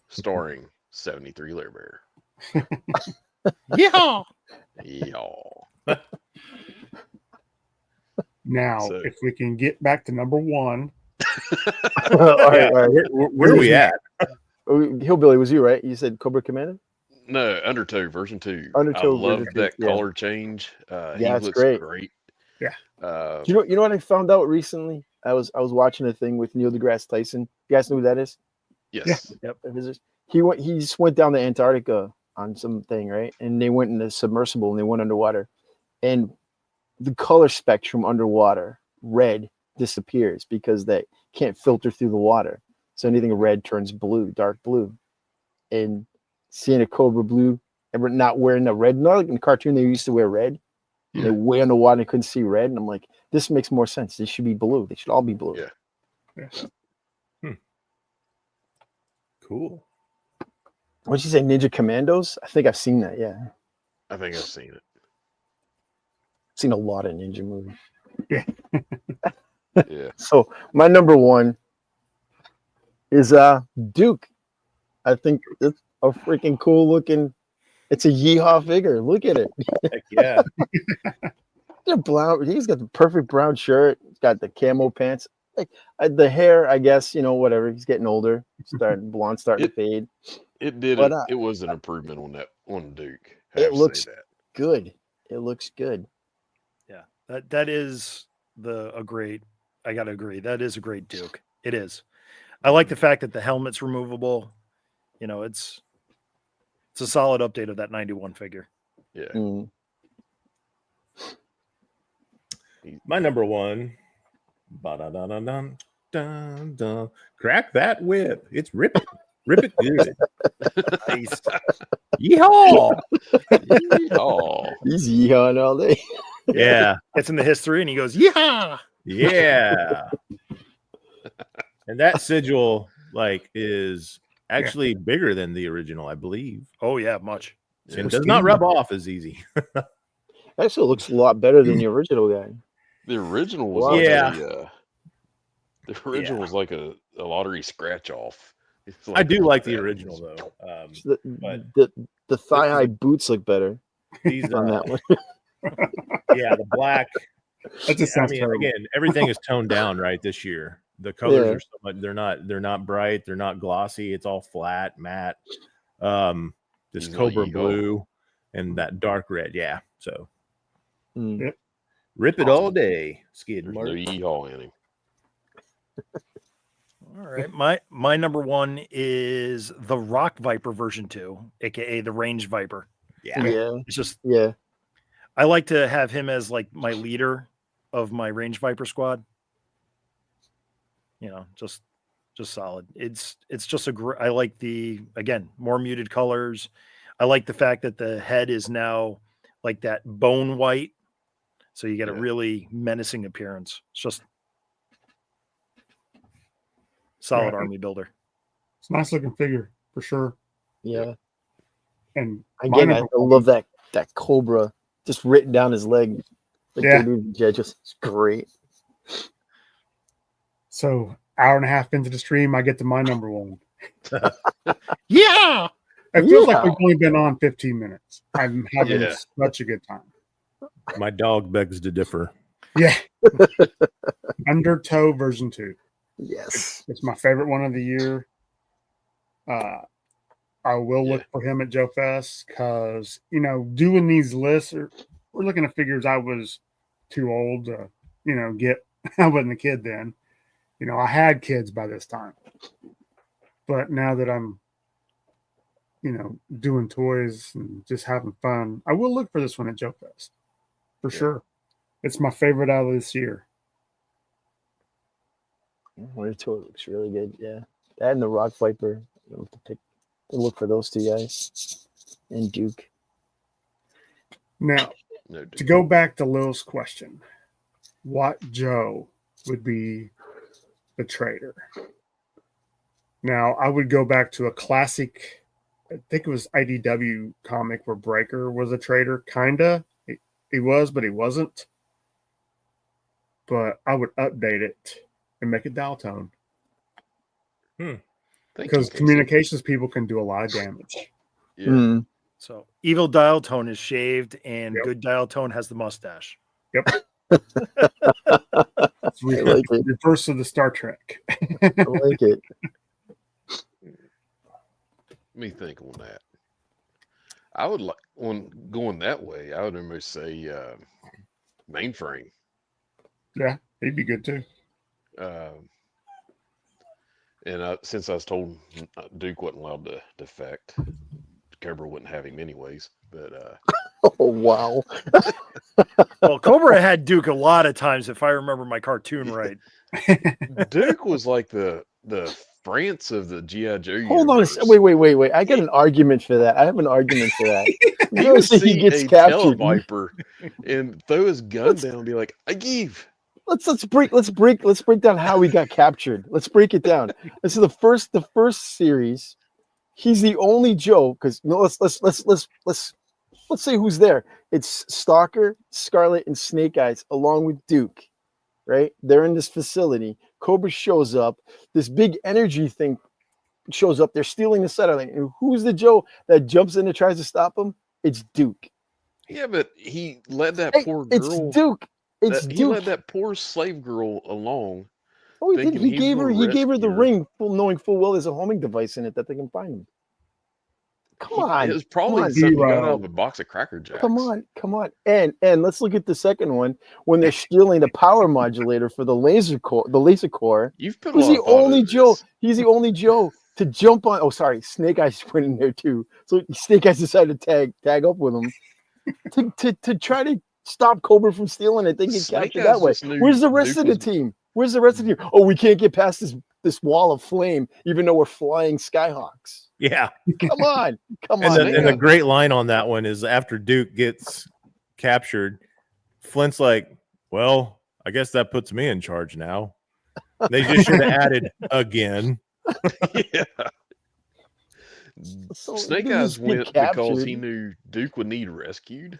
starring 73 Lair Bear. Yeah. Y'all. Now, So- if we can get back to number one, all right. Where are we at? Hillbilly was you, right? You said Cobra Commander? No, Undertow version 2. Undertow I love version that 2, yeah. color change. He Yeah, it's looks great. Yeah. You know what I found out recently? I was watching a thing with Neil deGrasse Tyson. You guys know who that is? Yes. He just went down to Antarctica on something, right? And they went in a submersible and they went underwater. And the color spectrum underwater, red, disappears because they can't filter through the water. So anything red turns blue, dark blue. And seeing a Cobra blue and not wearing the red, not like in the cartoon, they used to wear red. Yeah. They way on the water and couldn't see red. And I'm like, this makes more sense. They should be blue. They should all be blue. Yeah. Cool. What'd you say, Ninja Commandos? I think I've seen that. Yeah. I think I've seen it. I've seen a lot of ninja movies. Yeah. So my number one is Duke. I think it's a freaking cool looking. It's a yeehaw figure. Look at it. Heck yeah. He's got the perfect brown shirt. He's got the camo pants. Like the hair, I guess, whatever. He's getting older. Blonde starting to fade. It did. But, it was an improvement on Duke. It looks good. It looks good. Yeah, that is a great. I gotta agree. That is a great Duke. It is. I like the fact that the helmet's removable. It's a solid update of that 91 figure. Yeah. Mm. My number one. Ba-da-da-da-dun, dun, dun. Crack that whip. It's rip it. Rip it good. Nice. Yeehaw. Yeehaw. He's yeehawing all day. Yeah. It's in the history, and he goes, "Yeah, Yeah. And that sigil is actually bigger than the original, I believe. oh yeah, much." And does not rub off as easy. Actually, looks a lot better than the original guy. The original was was like a lottery scratch off. Like I do like the original though. The thigh high boots look better. These on that one. Yeah, the black. That just sounds terrible. Again, everything is toned down right this year. The colors are so much. They're not bright. They're not glossy. It's all flat, matte. This Cobra blue and that dark red. Yeah. So rip it all day, Skid Mark. No yeehaw in him. All right, my number one is the Rock Viper version 2, aka the Range Viper. Yeah. It's just I like to have him as like my leader of my Range Viper squad. Just solid. It's just I like more muted colors. I like the fact that the head is now like that bone white, so you get a really menacing appearance. It's just solid army builder. It's a nice looking figure for sure. Yeah. And again, I love that Cobra just written down his leg. Just great. So hour and a half into the stream, I get to my number one. Yeah. It feels like we've only been on 15 minutes. I'm having such a good time. My dog begs to differ. Yeah. Undertow version 2. Yes. It's my favorite one of the year. I will look for him at Joe Fest because, doing these lists, we're looking at figures I was too old to, get. I wasn't a kid then. I had kids by this time. But now that I'm, doing toys and just having fun, I will look for this one at Joe Fest. For sure. It's my favorite out of this year. Undertow looks really good. Yeah. That and the Rock Viper. Look for those two guys. And Duke. Now, to go back to Lil's question, what Joe would be the trader? Now, I would go back to a classic, I think it was IDW comic where Breaker was a trader, kinda. He was, but he wasn't. But I would update it and make it dial tone. Because communications people can do a lot of damage. Yeah. So evil dial tone is shaved, and good dial tone has the mustache. Yep. It's reverse of the Star Trek. I like it. Let me think on that. I would like going that way. I would almost say Mainframe. Yeah, he'd be good too. And since I was told Duke wasn't allowed to defect, Cobra wouldn't have him anyways. But oh wow! Well, Cobra had Duke a lot of times, if I remember my cartoon right. Duke was like the France of the G.I. Joe Hold on. universe. Wait. I got an argument for that. I have an argument for that. He would see a televiper and throw his gun down and be like, "I give." Let's break down how he got captured. Let's break it down. This is the first series. He's the only Joe because let's say who's there. It's Stalker, Scarlet, and Snake Eyes along with Duke. Right? They're in this facility. Cobra shows up. This big energy thing shows up. They're stealing the satellite. And who's the Joe that jumps in and tries to stop him? It's Duke. Yeah, but he led that poor girl. It's Duke. He led that poor slave girl along. Oh, he did. He gave her the ring, knowing full well there's a homing device in it that they can find him. Come on. It was probably something he got out of a box of Cracker Jacks. Come on. And let's look at the second one when they're stealing the power modulator for the laser core. You've put a lot of thought into this. He's the only Joe to jump on. Oh, sorry, Snake Eyes went in there too. So Snake Eyes decided to tag up with him to try to stop Cobra from stealing it. They get captured that way. Where's the rest of the team? Oh, we can't get past this wall of flame, even though we're flying Skyhawks. Yeah. Come on. And the great line on that one is after Duke gets captured, Flint's like, well, I guess that puts me in charge now. They just should have added again. Yeah. Snake Eyes went because he knew Duke would need rescued.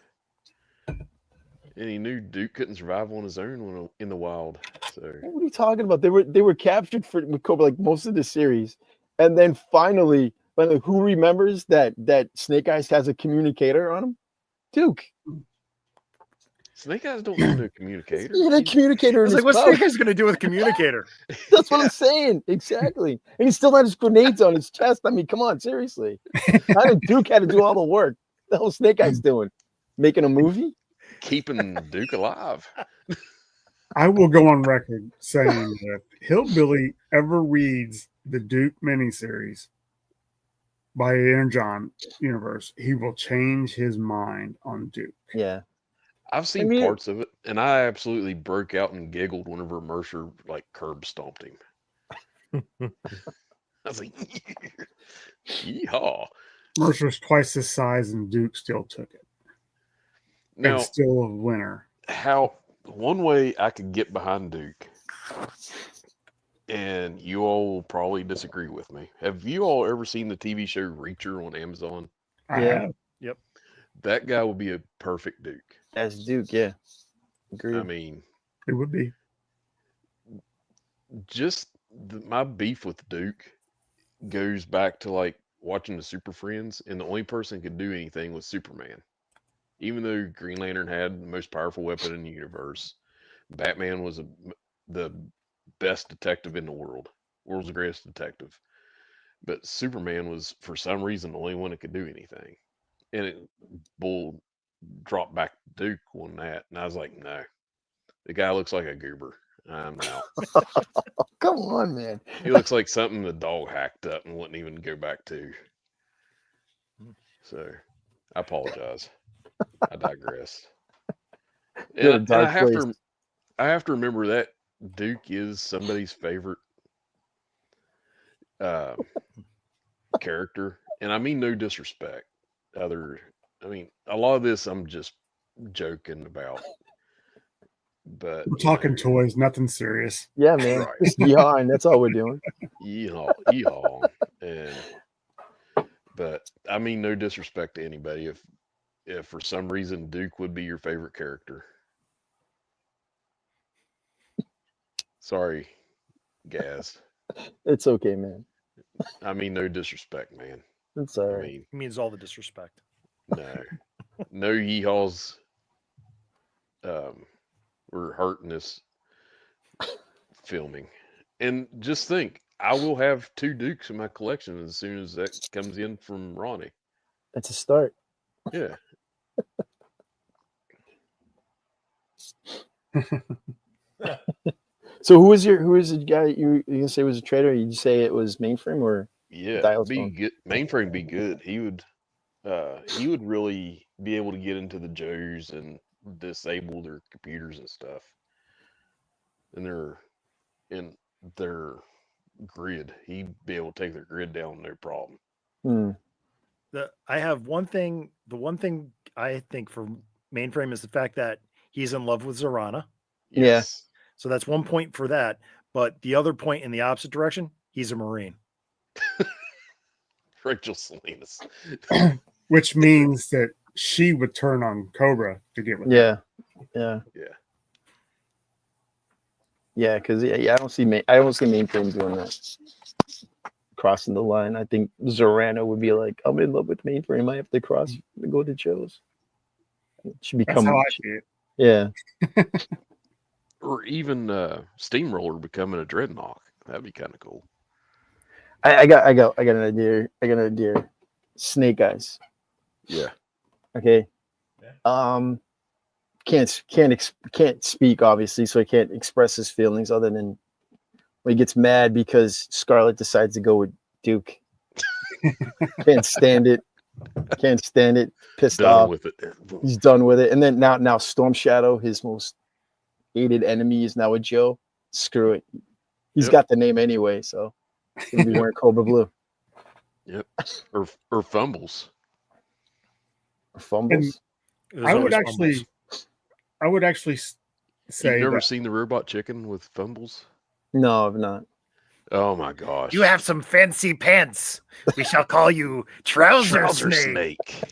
And he knew Duke couldn't survive on his own in the wild. So what are you talking about? They were captured with Cobra like most of the series. And then finally, who remembers that Snake Eyes has a communicator on him? Duke. Snake Eyes don't need a communicator. Yeah, that communicator. It's like, what's Snake Eyes going to do with a communicator? That's what I'm saying. Exactly. And he still had his grenades on his chest. I mean, come on, seriously. I think Duke had to do all the work. What the hell was Snake Eyes doing? Making a movie? Keeping Duke alive. I will go on record saying that if Hillbilly ever reads the Duke miniseries by Energon Universe, he will change his mind on Duke. Yeah. I've seen parts of it, and I absolutely broke out and giggled whenever Mercer like curb stomped him. I was like, yeehaw. Mercer's twice his size, and Duke still took it. Now, and still a winner. One way I could get behind Duke, and you all will probably disagree with me. Have you all ever seen the TV show Reacher on Amazon? Yeah. Yep. That guy would be a perfect Duke. As Duke, yeah. Agreed. I mean, it would be. Just my beef with Duke goes back to like watching the Super Friends, and the only person who could do anything was Superman. Even though Green Lantern had the most powerful weapon in the universe, Batman was the best detective in the world's greatest detective. But Superman was, for some reason, the only one that could do anything. And Bull dropped back Duke on that, and I was like, no, the guy looks like a goober. I'm out. Come on, man. He looks like something the dog hacked up and wouldn't even go back to. So, I apologize. I digress. And I have to remember that Duke is somebody's favorite character, and I mean no disrespect. A lot of this I'm just joking about. But we're talking toys, nothing serious. Yeah, man. Right. Just yawn. That's all we're doing. Yeehaw. But I mean no disrespect to anybody. If for some reason Duke would be your favorite character. Sorry, Gazz. It's okay, man. I mean no disrespect, man. It's all right. It means all the disrespect. No yeehaws. We're hurting this filming. And just think, I will have 2 Dukes in my collection as soon as that comes in from Ronnie. That's a start. Yeah. So who is the guy you gonna say was a traitor? You say it was Mainframe or be good. Mainframe be good. He would really be able to get into the Joes and disable their computers and stuff, and their grid. He'd be able to take their grid down, no problem. I have one thing. The one thing I think for Mainframe is the fact that he's in love with Zorana. Yes. So that's one point for that. But the other point in the opposite direction, he's a Marine. Rachel Salinas. Which means that she would turn on Cobra to get with Yeah. him. Yeah, because I don't see Mainframe doing that. Crossing the line. I think Zorana would be like, I'm in love with Mainframe. I have to cross to go to Joe's. She become. That's how I see it. Yeah. Or even Steamroller becoming a Dreadnought. That'd be kind of cool. I got an idea. Snake Eyes. Yeah. Okay. Can't speak obviously, so he can't express his feelings other than when he gets mad because Scarlet decides to go with Duke. Can't stand it. Pissed Done off. with it. He's done with it. And then now Storm Shadow, his most hated enemy, is now with Joe. Screw it. He's got the name anyway, so he'll be wearing Cobra Blue. Yep. Or Fumbles. Or Fumbles. I would actually say. You've never seen the Robot Chicken with Fumbles? No, I've not. Oh my gosh. You have some fancy pants. We shall call you Trouser Snake.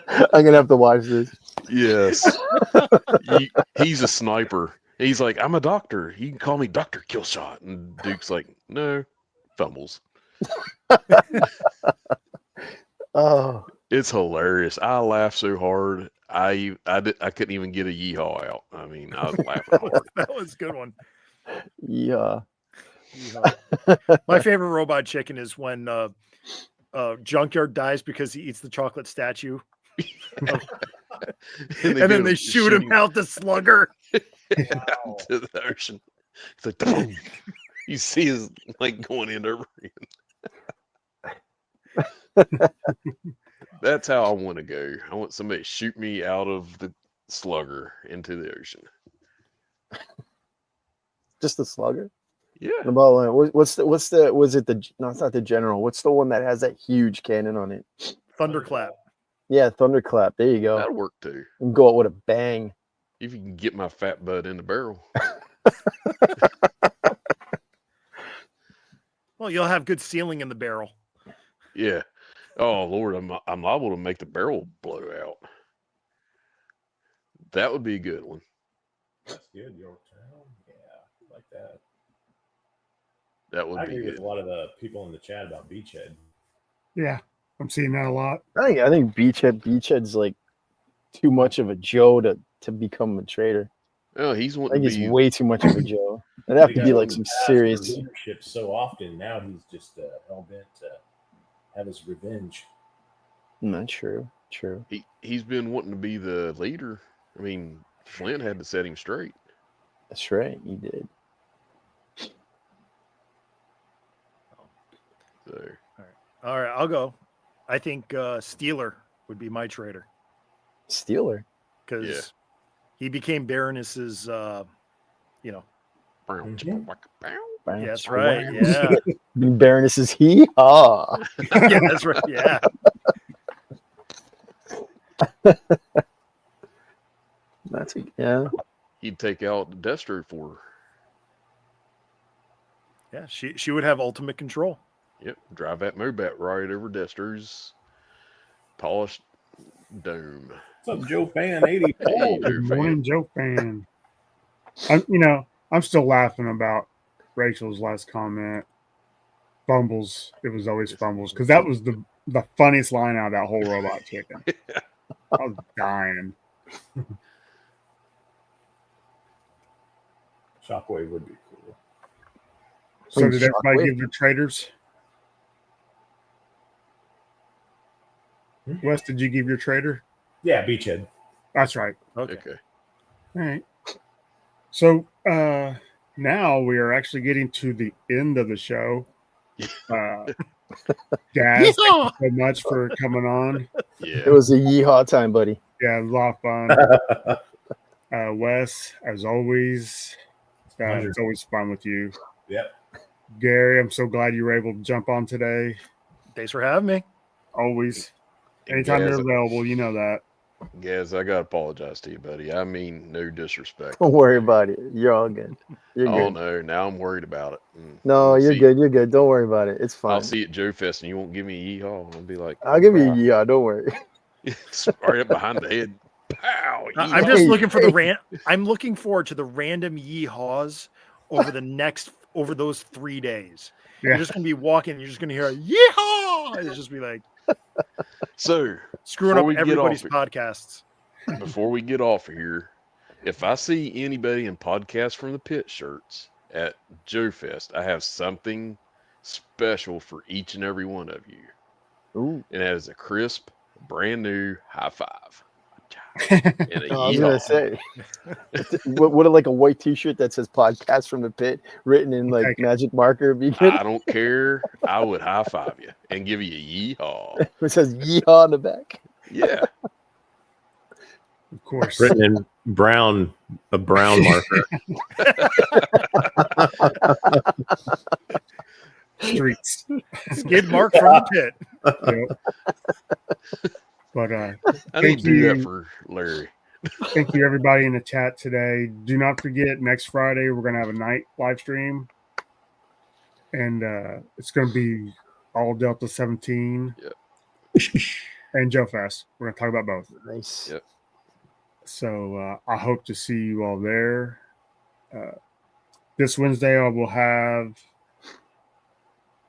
I'm gonna have to watch this. Yes. He's a sniper. He's like, I'm a doctor. You can call me Dr. Killshot. And Duke's like, no, Fumbles. Oh, it's hilarious. I laughed so hard. I couldn't even get a yeehaw out. I mean, I was laughing hard. That was a good one. Yeah. My favorite Robot Chicken is when Junkyard dies because he eats the chocolate statue. and then they shoot him out the slugger. To the ocean. It's like, boom. You see his going in over again. That's how I want to go. I want somebody to shoot me out of the slugger into the ocean. Just the slugger? Yeah. Was it the no, it's not the general. What's the one that has that huge cannon on it? Thunderclap. Yeah, Thunderclap. There you go. That'll work too. And go out with a bang. If you can get my fat butt in the barrel. Well, you'll have good sealing in the barrel. Yeah. Oh Lord, I'm liable to make the barrel blow out. That would be a good one. That's good, Yorktown. Yeah, like that. That would I be agree good. with a lot of the people in the chat about Beachhead. Yeah, I'm seeing that a lot. I think Beachhead's like too much of a Joe to become a traitor. Oh, he's I wanting think to he's be way too much of a Joe. It'd have to be like some serious leadership so often. Now he's just hell bent to have his revenge. Not true. True. He's been wanting to be the leader. I mean, Flint had to set him straight. That's right. He did. So. All right, I'll go. I think Steeler would be my traitor. Steeler? Because he became Baroness's, That's right. Yeah. Baroness is he? Ah. Yeah, that's right. Yeah. Yeah. He'd take out Destro for her. Yeah, she would have ultimate control. Yep, drive that Mobat right over Destro's polished dome. What's up, Joe Fan 84? Hey, Good morning, Joe Fan. I'm still laughing about Rachel's last comment. Fumbles. It was always fumbles because that was the funniest line out of that whole Robot Chicken. I was dying. Shockwave would be cool. So did everybody give their traders? Wes, did you give your trader? Yeah, Beachhead. That's right. Okay. All right. So now we are actually getting to the end of the show. Gazz, thank you so much for coming on. Yeah. It was a yeehaw time, buddy. Yeah, it was a lot of fun. Wes, as always, it's always fun with you. Yep. Gary, I'm so glad you were able to jump on today. Thanks for having me. Always. And Anytime Gazz, you're available, you know that. Gazz, I gotta apologize to you, buddy. I mean no disrespect. Don't worry about it. You're all good. You're Oh good. no, now I'm worried about it. No, We'll you're see. good. You're good. Don't worry about it. It's fine. I'll see you at Joe Fest and you won't give me a yeehaw. I'll be like, I'll give you a yeehaw. Don't worry. right up behind the head. Pow! I'm yeehaw. just looking for the I'm looking forward to the random yeehaws over those 3 days. Yeah. You're just gonna be walking, and you're just gonna hear a yeehaw. It's just be like So screwing before up we get everybody's off- podcasts. before we get off of here, if I see anybody in Podcast from the Pit shirts at Joe Fest, I have something special for each and every one of you. Ooh. And that is a crisp, brand new high five. And a I was gonna yeehaw. say, what like a white T-shirt that says "Podcast from the Pit" written in like Okay. magic marker? Be good. I don't care. I would high five you and give you a yeehaw. It says "Yeehaw" on the back. Yeah. Of course. Written in a brown marker. Streets. Skid mark from the pit. Yep. But I Thank need to do that you. for Larry. thank you, everybody in the chat today. Do not forget, next Friday, we're going to have a night live stream. And it's going to be all Delta 17 and Joe Fest. We're going to talk about both. Nice. Yep. So I hope to see you all there. This Wednesday, I will have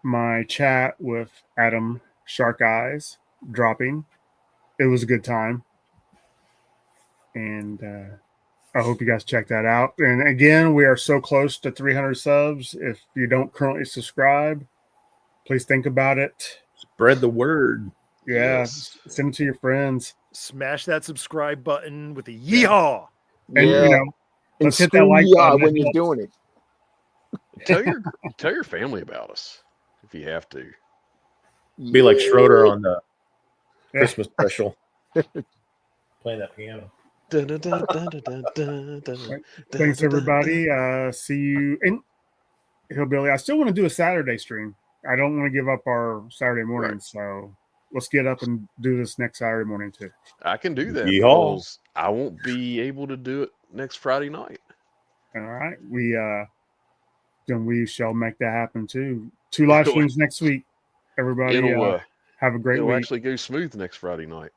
my chat with Adam Shark Eyes dropping. It was a good time. And I hope you guys check that out. And again, we are so close to 300 subs. If you don't currently subscribe, please think about it. Spread the word. Yeah, Yes. send it to your friends. Smash that subscribe button with a yeehaw. And, Yeah. you know, And let's hit that scream like yeehaw button. when you're doing it. Tell your family about us if you have to. Be like Schroeder on the Yeah. Christmas special. Playing that piano. Thanks, everybody. See you. And Hillbilly, I still want to do a Saturday stream. I don't want to give up our Saturday morning. Right. So let's get up and do this next Saturday morning, too. I can do that Yeehaw. because I won't be able to do it next Friday night. All right. Then we shall make that happen, too. 2 live streams next week. Everybody, It'll have a great it'll week. actually go smooth next Friday night.